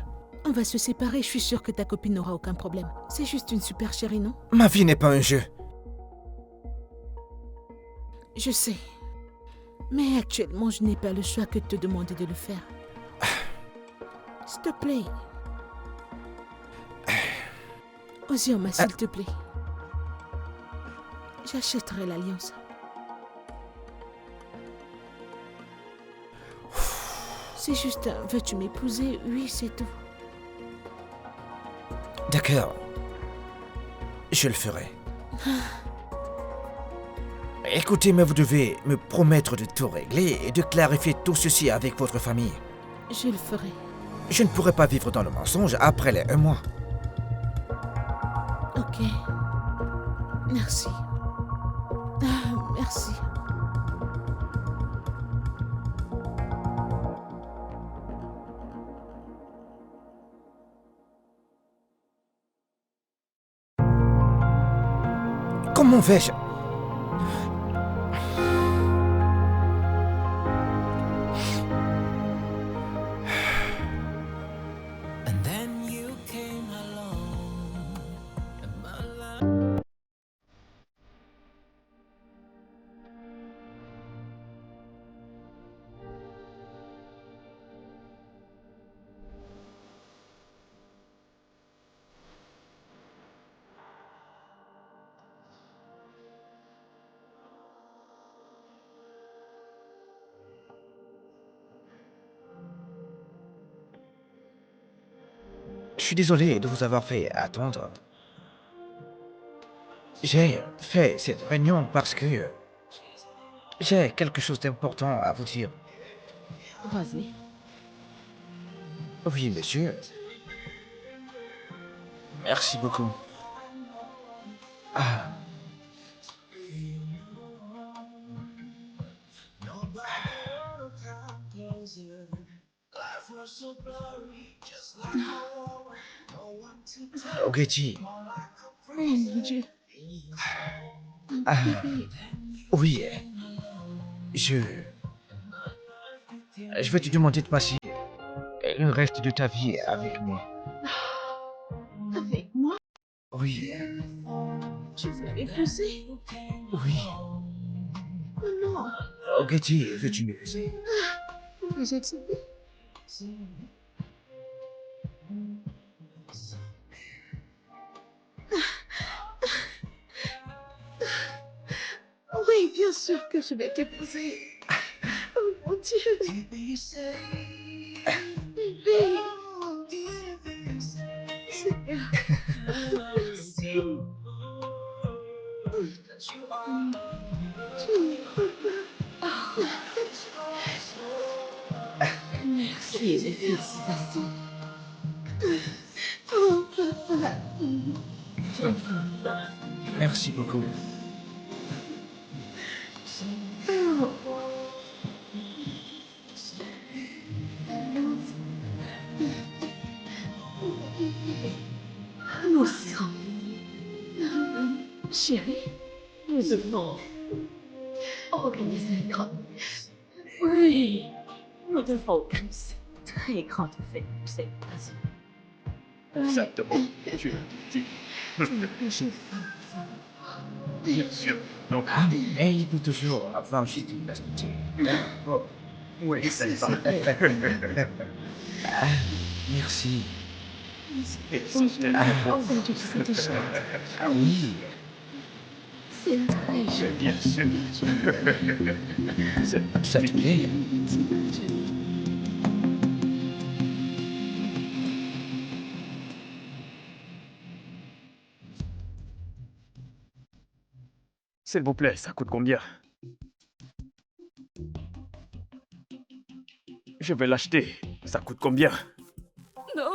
On va se séparer, je suis sûre que ta copine n'aura aucun problème. C'est juste une super chérie, non? Ma vie n'est pas un jeu. Je sais. Mais actuellement, je n'ai pas le choix que de te demander de le faire. S'il te plaît. Osioma, s'il te plaît. J'achèterai l'alliance. C'est juste un veux-tu m'épouser? Oui, c'est tout. D'accord. Je le ferai. Écoutez, mais vous devez me promettre de tout régler et de clarifier tout ceci avec votre famille. Je le ferai. Je ne pourrai pas vivre dans le mensonge après les 1 mois. Ok. Merci. Merci. Comment vais-je? Je suis désolé de vous avoir fait attendre. J'ai fait cette réunion parce que j'ai quelque chose d'important à vous dire. Vas-y. Oui, monsieur. Merci beaucoup. Ah. Ogechi. Oh mon Dieu. Ah. Oui. Je vais te demander de passer le reste de ta vie avec moi. Avec moi, Oui. tu veux m'épouser? Oui. Oh non. Ogechi, veux-tu m'épouser? Vous êtes... Oui, bien sûr que je vais t'épouser. Oh mon Dieu. Bébé. Seigneur. Merci. Merci, les félicitations. Oh, papa. Merci beaucoup. Nous sommes... Chérie, nous devons organiser une grande... Oui, nous devons organiser une très grande fête pour cette occasion. Exactement. Bien sûr. Donc, Mais il peut toujours avoir juste une personnalité. oui, c'est ça. Ah, merci. Ah oui. C'est très joli. Bien sûr. Ça te plaît? S'il vous plaît, ça coûte combien? Je vais l'acheter. Ça coûte combien? Non,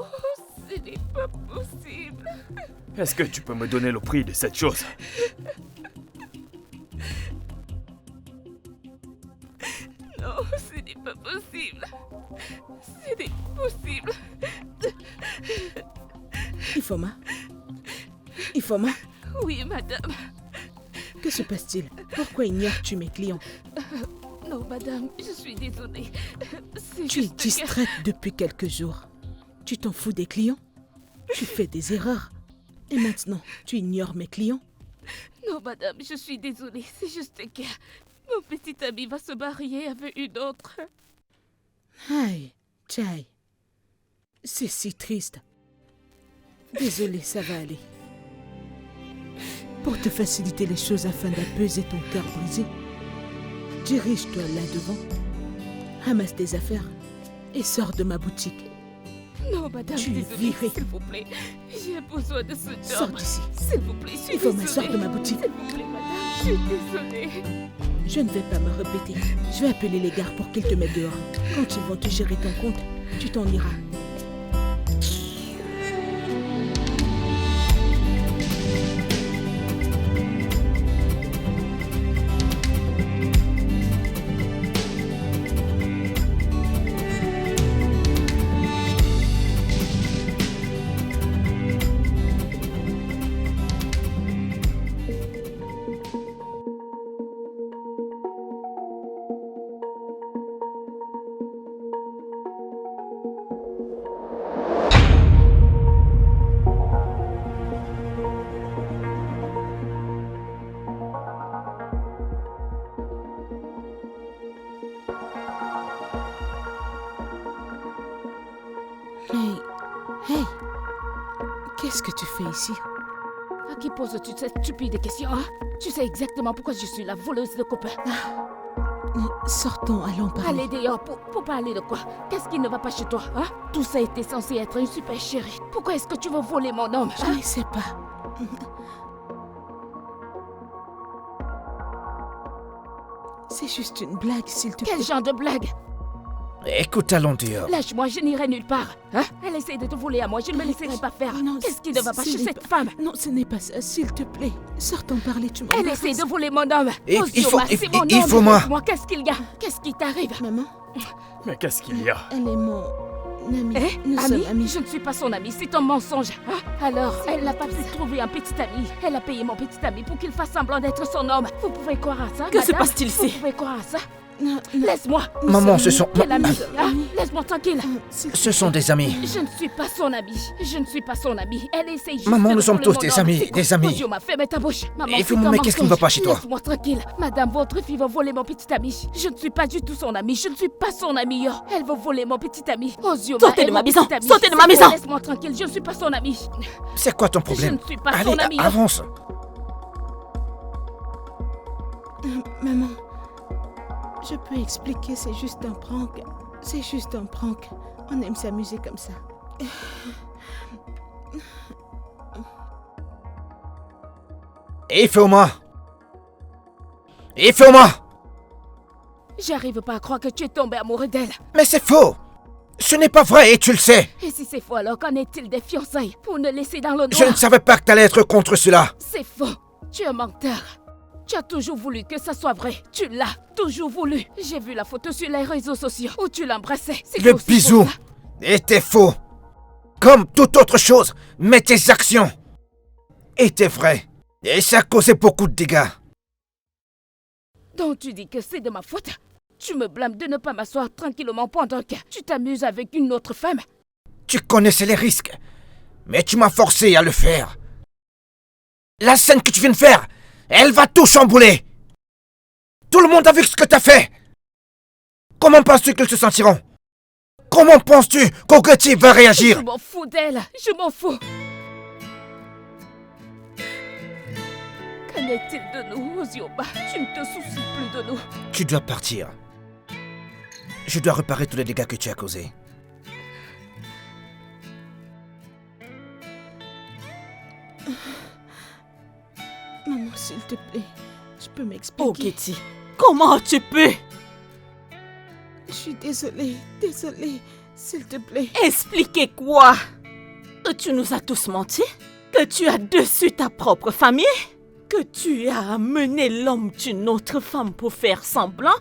ce n'est pas possible. Est-ce que tu peux me donner le prix de cette chose? Non, ce n'est pas possible. Ce n'est pas possible. Ifoma. Ifoma, Oui, madame. que se passe-t-il? Pourquoi ignores-tu mes clients? Non, madame, je suis désolée. C'est Tu es juste que- distraite depuis quelques jours. Tu t'en fous des clients? Tu fais des erreurs. Et maintenant, tu ignores mes clients? Non, madame, je suis désolée. C'est juste que mon petit ami va se marier avec une autre. Aïe, Chai. C'est si triste. Désolée, ça va aller. Pour te faciliter les choses afin d'apaiser ton cœur brisé, dirige-toi là devant, ramasse tes affaires et sors de ma boutique. Non, madame, Tu es désolée, virée. s'il vous plaît. J'ai besoin de ce Sors job. d'ici. S'il vous plaît, je suis Il faut désolée. m'asseoir de ma boutique. S'il vous plaît, madame, je suis désolée. Je ne vais pas me répéter. Je vais appeler les gars pour qu'ils te mettent dehors. Quand ils vont te gérer ton compte, tu t'en iras. Hey, hey, qu'est-ce que tu fais ici? À qui poses-tu cette stupide question, hein? Tu sais exactement pourquoi je suis la voleuse de copains. Sortons, allons parler. Allez dehors pour parler de quoi? Qu'est-ce qui ne va pas chez toi, hein? Tout ça était censé être une super chérie. Pourquoi est-ce que tu veux voler mon homme, Je hein? ne sais pas. C'est juste une blague, s'il te plaît. Quel genre de blague? Écoute, allons dehors. Lâche-moi, je n'irai nulle part. Hein? Elle essaie de te voler à moi, je ne me laisserai pas faire. Non, Qu'est-ce qui ne va pas ce chez n'est cette femme? Non, ce n'est pas ça, s'il te plaît. Sortons parler, tu Elle m'embarrasses. essaie de voler mon homme. Il faut- Osioma, c'est mon il homme. faut moi. Moi, qu'est-ce qu'il y a? Qu'est-ce qui t'arrive? Maman, Mais qu'est-ce qu'il y a? elle est mon amie. Eh, Nous ami? sommes amis. Je ne suis pas son amie, c'est un mensonge. Hein? Alors, elle n'a pas pu trouver un petit ami. Elle a payé mon petit ami pour qu'il fasse semblant d'être son homme. Vous pouvez croire à ça, Que se madame? passe-t-il Vous ici? pouvez croire à ça? Non, non, Laisse-moi. Maman, ce sont... Quel ami? Hein? Ami. Laisse-moi tranquille. s'il te Ce sont des amis. Je ne suis pas son amie. Je ne suis pas son amie. Elle essaye juste Maman, de nous sommes voler tous mon des homme. amis, C'est des quoi? amis. Osioma, ferme ta bouche. Maman, Et c'est vous, un mais qu'est-ce qui ne va pas chez toi? Laisse-moi tranquille. Madame, votre fille veut voler mon petit ami. Je ne suis pas du tout son amie. Je ne suis pas son amie. Oh. Elle veut voler mon petit ami. Osioma Sortez est de mon ma maison. petit ami. Sortez de C'est ma quoi? maison. Laisse-moi tranquille. Je ne suis pas son amie. C'est quoi ton Je problème? ne suis pas Allez, son amie. oh. avance. Maman, je peux expliquer, c'est juste un prank. C'est juste un prank. On aime s'amuser comme ça. Ifeoma! Ifeoma! J'arrive pas à croire que tu es tombé amoureux d'elle. Mais c'est faux! Ce n'est pas vrai et tu le sais! Et si c'est faux, alors qu'en est-il des fiançailles? Pour ne laisser dans le Je noir. ne savais pas que t'allais être contre cela! C'est faux. Tu es un menteur. Tu as toujours voulu que ça soit vrai. Tu l'as toujours voulu. J'ai vu la photo sur les réseaux sociaux où tu l'embrassais. C'était Le aussi bisou faux, ça. était faux! Comme toute autre chose, mais tes actions étaient vraies. Et ça a causé beaucoup de dégâts. Donc tu dis que c'est de ma faute. Tu me blâmes de ne pas m'asseoir tranquillement pendant que tu t'amuses avec une autre femme. Tu connaissais les risques, mais tu m'as forcé à le faire. La scène que tu viens de faire, elle va tout chambouler. Tout le monde a vu ce que t'as fait. Comment penses-tu qu'ils se sentiront? Comment penses-tu qu'Ogeti va réagir? Je m'en fous d'elle. Je m'en fous. Qu'en est-il de nous, Osioma? Tu ne te soucies plus de nous. Tu dois partir. Je dois réparer tous les dégâts que tu as causés. Maman, s'il te plaît, je peux Oh, m'expliquer. Getty, comment tu peux? Je suis désolée, s'il te plaît. Expliquer quoi? Que tu nous as tous menti? Que tu as dessus ta propre famille? Que tu as amené l'homme d'une autre femme pour faire semblant?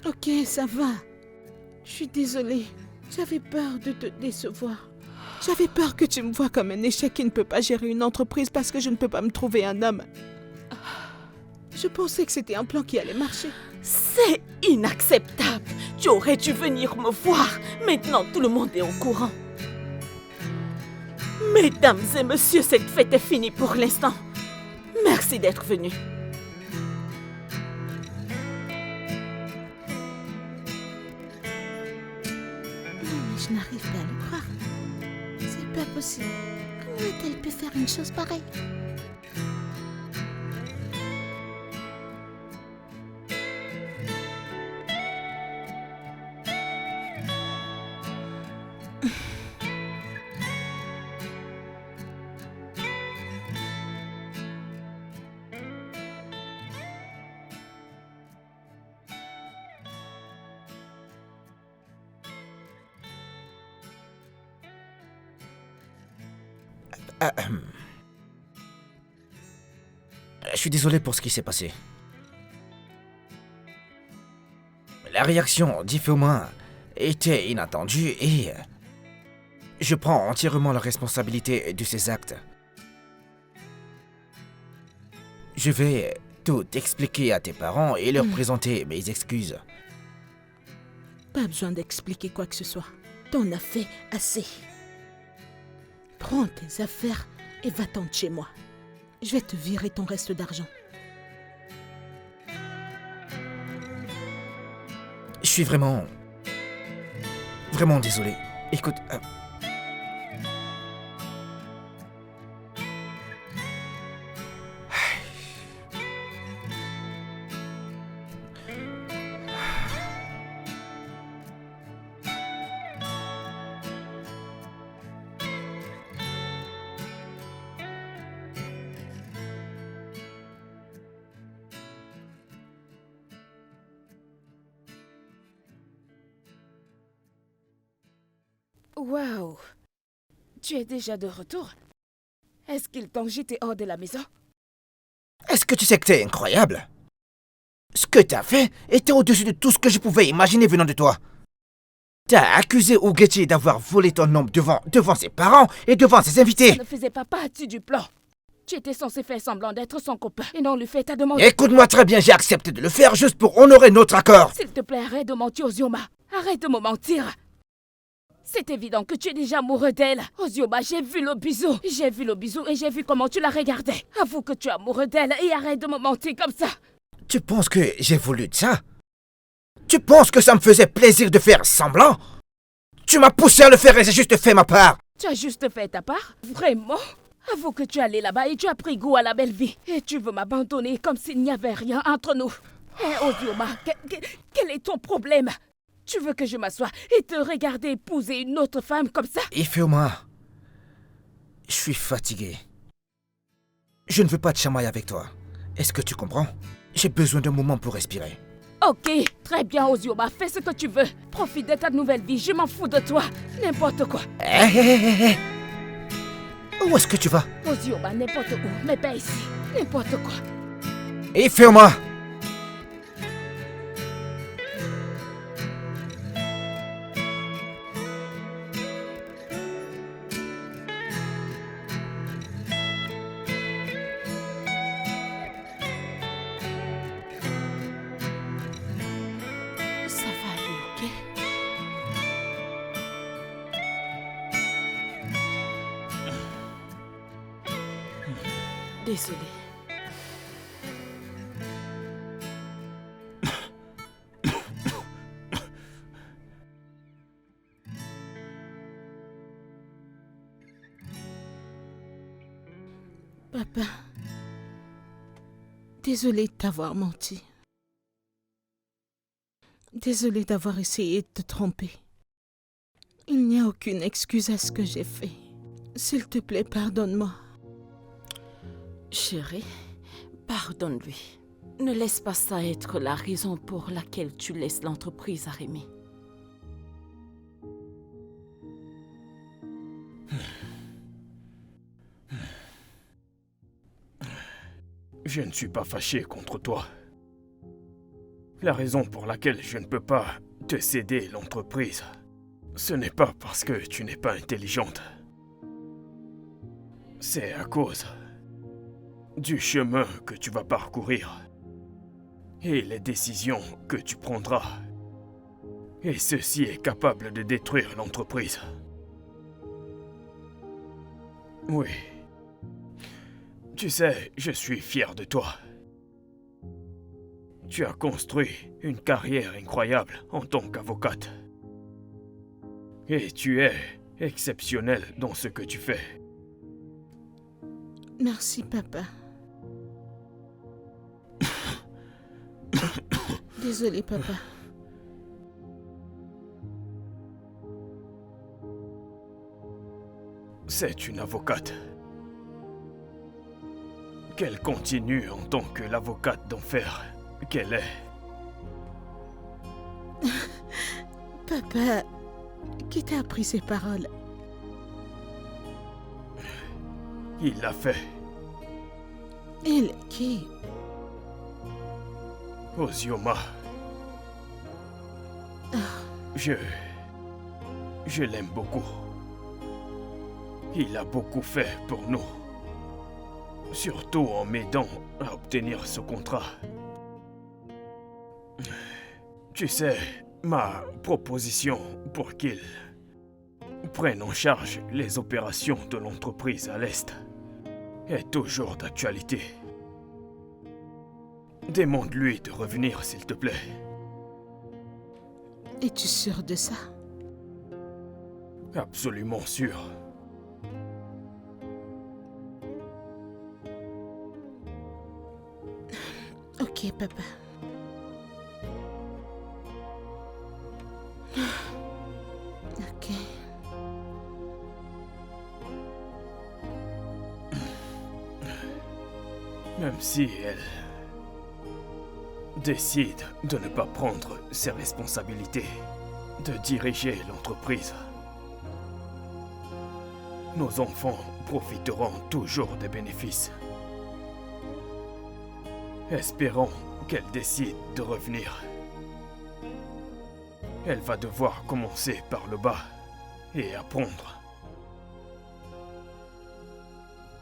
Ok, ça va. Je suis désolée. J'avais peur de te décevoir. J'avais peur que tu me vois comme un échec qui ne peut pas gérer une entreprise parce que je ne peux pas me trouver un homme. Je pensais que c'était un plan qui allait marcher. C'est inacceptable. Tu aurais dû venir me voir. Maintenant, tout le monde est au courant. Mesdames et messieurs, cette fête est finie pour l'instant. Merci d'être venus. Non, mais je n'arrive pas à le croire. C'est pas possible. Comment a-t-elle pu faire une chose pareille? Je suis désolé pour ce qui s'est passé. La réaction d'Ifeoma était inattendue et je prends entièrement la responsabilité de ces actes. Je vais tout expliquer à tes parents et leur présenter mes excuses. Pas besoin d'expliquer quoi que ce soit. T'en as fait assez. Prends tes affaires et va-t'en de chez moi. Je vais te virer ton reste d'argent. Je suis vraiment désolé. Écoute, Waouh! Tu es déjà de retour? Est-ce qu'ils t'ont jeté hors de la maison? est-ce que tu sais que t'es incroyable? Ce que t'as fait était au-dessus de tout ce que je pouvais imaginer venant de toi. T'as accusé Ogechi d'avoir volé ton homme devant ses parents et devant ses invités. Ça ne faisait pas partie du plan. Tu étais censé faire semblant d'être son copain et non lui faire ta demande. Écoute-moi très bien, j'ai accepté de le faire juste pour honorer notre accord. S'il te plaît, arrête de mentir, Ozioma. Arrête de me mentir. C'est évident que tu es déjà amoureux d'elle. Ozioma, j'ai vu le bisou. J'ai vu le bisou et j'ai vu comment tu la regardais. Avoue que tu es amoureux d'elle et arrête de me mentir comme ça. Tu penses que j'ai voulu de ça? Tu penses que ça me faisait plaisir de faire semblant? Tu m'as poussé à le faire et j'ai juste fait ma part. Tu as juste fait ta part? Vraiment? Avoue que tu es allé là-bas et tu as pris goût à la belle vie. Et tu veux m'abandonner comme s'il n'y avait rien entre nous. Hé, Ozioma, quel est ton problème? Tu veux que je m'assoie et te regarder épouser une autre femme comme ça? Ifeoma, je suis fatigué. Je ne veux pas de chamaille avec toi. Est-ce que tu comprends? J'ai besoin d'un moment pour respirer. Ok, très bien, Ozioma, fais ce que tu veux. Profite de ta nouvelle vie, je m'en fous de toi. N'importe quoi. Hé. Où est-ce que tu vas? Ozioma, n'importe où, mais pas ici. N'importe quoi. Ifeoma! Ça va aller, ok? Désolée. Papa, désolée de t'avoir menti. Désolée d'avoir essayé de te tromper. Il n'y a aucune excuse à ce que j'ai fait. S'il te plaît, pardonne-moi. Chérie, pardonne-lui. Ne laisse pas ça être la raison pour laquelle tu laisses l'entreprise à Rémi. Je ne suis pas fâché contre toi. La raison pour laquelle je ne peux pas te céder l'entreprise, ce n'est pas parce que tu n'es pas intelligente. C'est à cause du chemin que tu vas parcourir. et les décisions que tu prendras. Et ceci est capable de détruire l'entreprise. Oui. Tu sais, je suis fier de toi. Tu as construit une carrière incroyable en tant qu'avocate. Et tu es exceptionnelle dans ce que tu fais. Merci, papa. Désolé, papa. C'est une avocate. Qu'elle continue en tant que l'avocate d'enfer qu'elle est. Papa, qui t'a appris ces paroles? Il l'a fait. Il, qui? Ozioma. Je l'aime beaucoup. Il a beaucoup fait pour nous. Surtout en m'aidant à obtenir ce contrat. Tu sais, ma proposition pour qu'il prenne en charge les opérations de l'entreprise à l'Est est toujours d'actualité. Demande-lui de revenir, s'il te plaît. Es-tu sûr de ça? Absolument sûr. Ok, papa. Ok. Même si elle décide de ne pas prendre ses responsabilités, de diriger l'entreprise, nos enfants profiteront toujours des bénéfices. Espérons qu'elle décide de revenir. Elle va devoir commencer par le bas et apprendre.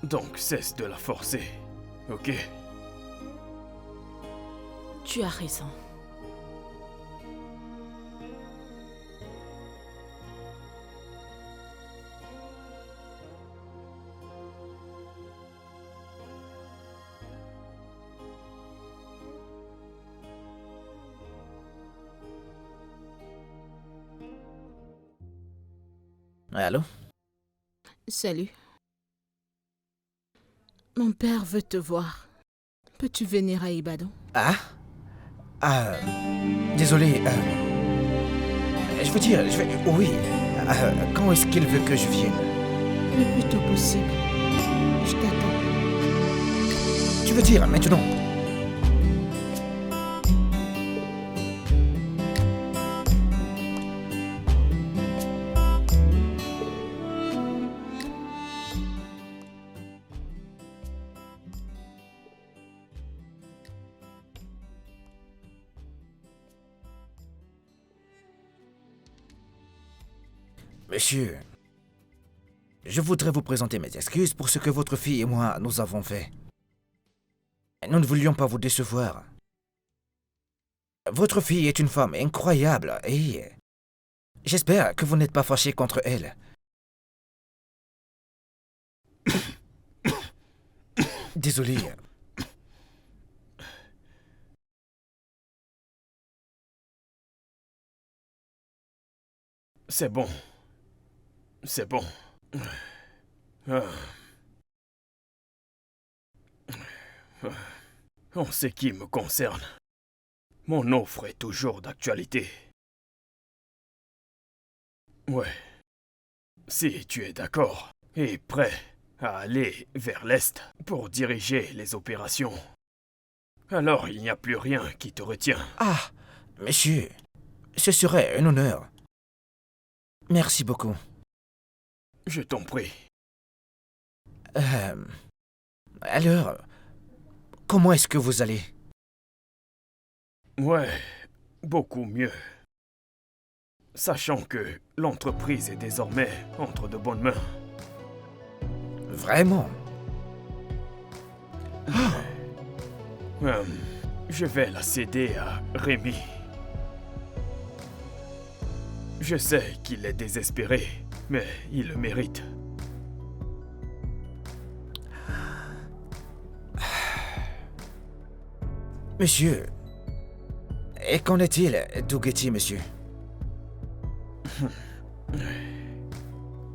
Donc cesse de la forcer, ok? Tu as raison. Allô? Salut. Mon père veut te voir. Peux-tu venir à Ibadan? Désolé. Je veux dire, oui. Quand est-ce qu'il veut que je vienne? Le plus tôt possible. Je t'attends. Tu veux dire maintenant? Monsieur, je voudrais vous présenter mes excuses pour ce que votre fille et moi nous avons fait. Nous ne voulions pas vous décevoir. Votre fille est une femme incroyable et j'espère que vous n'êtes pas fâché contre elle. Désolé. C'est bon. C'est bon. En ce qui me concerne, mon offre est toujours d'actualité. Ouais. Si tu es d'accord et prêt à aller vers l'Est pour diriger les opérations, alors il n'y a plus rien qui te retient. Ah, monsieur, ce serait un honneur. Merci beaucoup. Je t'en prie. Alors, comment est-ce que vous allez? Ouais, beaucoup mieux. Sachant que l'entreprise est désormais entre de bonnes mains. Vraiment? Je vais la céder à Rémi. Je sais qu'il est désespéré, mais il le mérite. Monsieur, et qu'en est-il d'Ogechi, monsieur?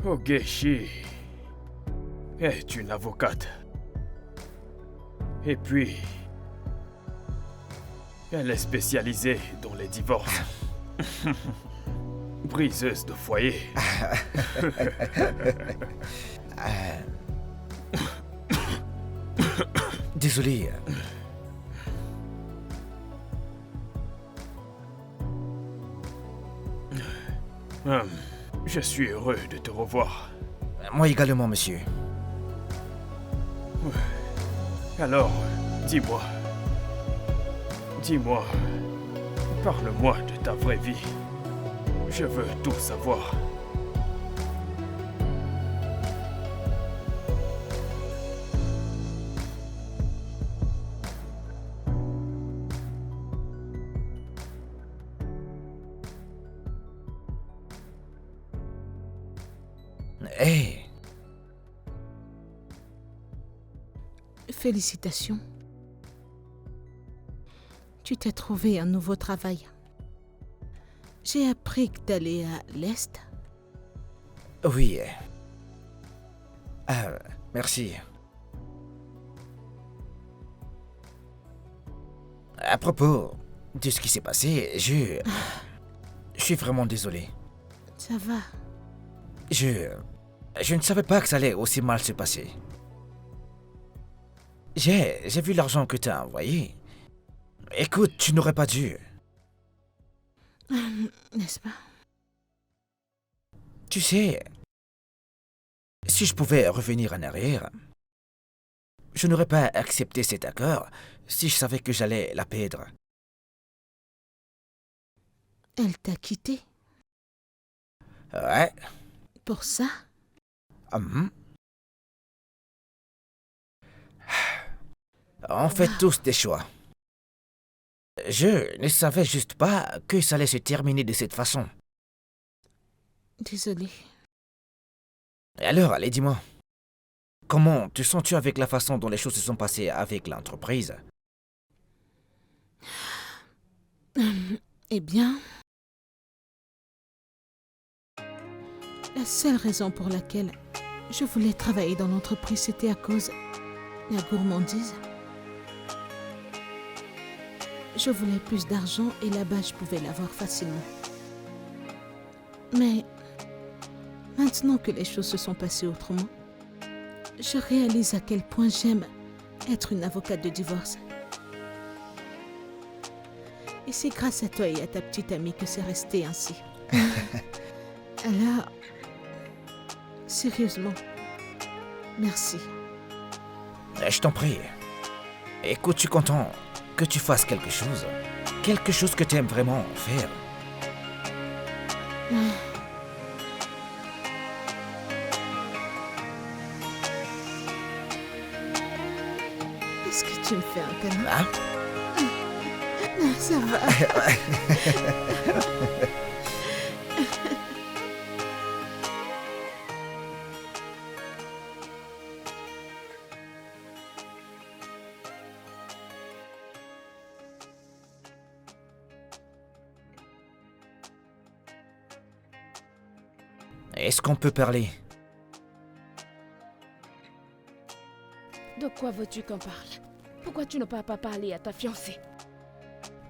Ogechi est une avocate. Et puis, elle est spécialisée dans les divorces. Briseuse de foyer. Désolé. Je suis heureux de te revoir. Moi également, monsieur. Alors, dis-moi. Dis-moi. Parle-moi de ta vraie vie. Je veux tout savoir. Hé, Félicitations. Tu t'es trouvé un nouveau travail. J'ai appris que t'allais à l'Est. oui. Merci. À propos de ce qui s'est passé, je suis vraiment désolé. Ça va. Je ne savais pas que ça allait aussi mal se passer. J'ai vu l'argent que t'as envoyé. Écoute, tu n'aurais pas dû. N'est-ce pas? Tu sais, si je pouvais revenir en arrière, je n'aurais pas accepté cet accord si je savais que j'allais la perdre. Elle t'a quitté. Ouais. Pour ça? On fait tous des choix. Je ne savais juste pas que ça allait se terminer de cette façon. Désolée. Alors, allez, dis-moi. Comment te sens-tu avec la façon dont les choses se sont passées avec l'entreprise? Eh bien, la seule raison pour laquelle je voulais travailler dans l'entreprise, c'était à cause de la gourmandise. Je voulais plus d'argent et là-bas, je pouvais l'avoir facilement. Mais maintenant que les choses se sont passées autrement, je réalise à quel point j'aime être une avocate de divorce. Et c'est grâce à toi et à ta petite amie que c'est resté ainsi. Alors, sérieusement, merci. Je t'en prie. Écoute, je suis content que tu fasses quelque chose. Quelque chose que tu aimes vraiment faire. Est-ce que tu me fais un câlin? Hein? Ça va. Est-ce qu'on peut parler? De quoi veux-tu qu'on parle? Pourquoi tu ne peux pas parler à ta fiancée?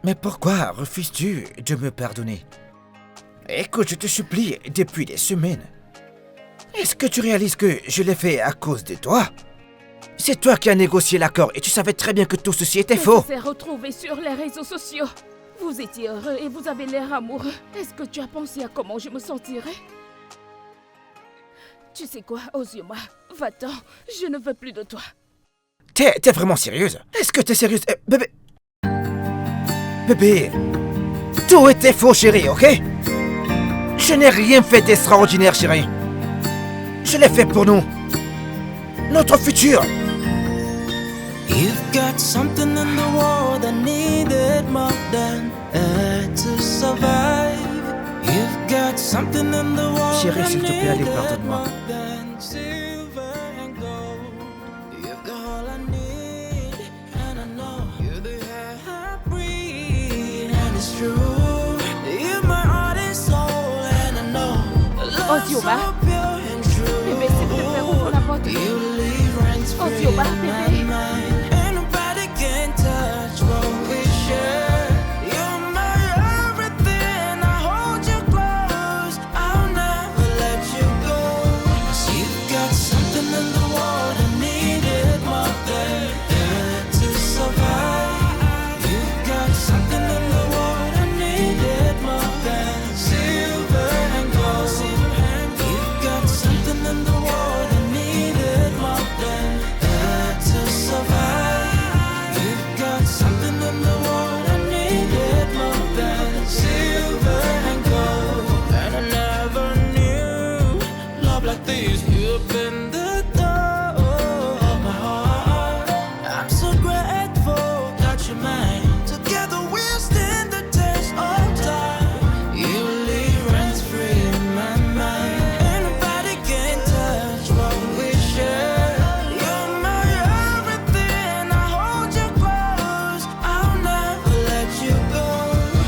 Mais pourquoi refuses-tu de me pardonner? Écoute, je te supplie depuis des semaines. Est-ce que tu réalises que je l'ai fait à cause de toi? C'est toi qui as négocié l'accord et tu savais très bien que tout ceci était faux. On s'est retrouvés sur les réseaux sociaux. Vous étiez heureux et vous avez l'air amoureux. Est-ce que tu as pensé à comment je me sentirais? Tu sais quoi, Ozuma? Va-t'en, je ne veux plus de toi. T'es vraiment sérieuse? Est-ce que t'es sérieuse? Bébé... Bébé... Tout était faux, chérie, ok? Je n'ai rien fait d'extraordinaire, chérie. Je l'ai fait pour nous. Notre futur. You've got something in the world I needed more than air to survive. You've got something in the world Chérie, I s'il te plaît, allez, needed pardonne-moi. more than silver and gold. You've got all I need, and I know you're the air I breathe, and it's true. You're my heart and soul, and I know love's so Ozyoba. pure and true. Bébé, s'il te plaît, ouvre la porte. You leave rents free Ozyoba, in my bébé. mind. Ain't nobody can touch what we share. You're my everything. I hold you close. I'll never let you go. 'Cause you've got something in the world I needed more than air to survive. You've got something in the world I needed more than silver and gold. You've got something in the world I needed more than air to survive. You've got something in the world I needed more than silver and gold. And I never knew love like this. You opened the door of my heart. I'm so grateful that you're mine. Together we'll stand the test of time. You leave rent free in my mind. Ain't nobody can touch what we share. You're my everything. I hold you close. I'll never let you go.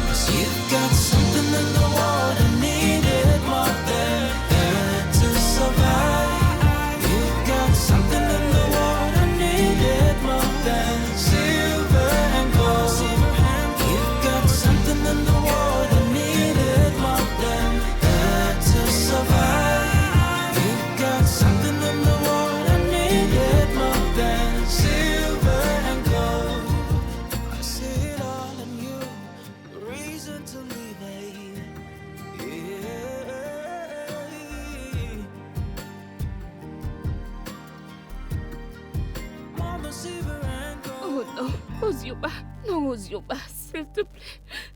'Cause you've got something in the world I needed more than air to survive. You've got something in the world I needed more than silver and gold. You've got something in the world I needed more than air to survive. You've got something in the world I needed more than silver and gold. I see it all in you, the reason to leave it. Yeah. More than silver and gold. Oh non, Ozyoba. Non, Ozyoba, s'il te plaît.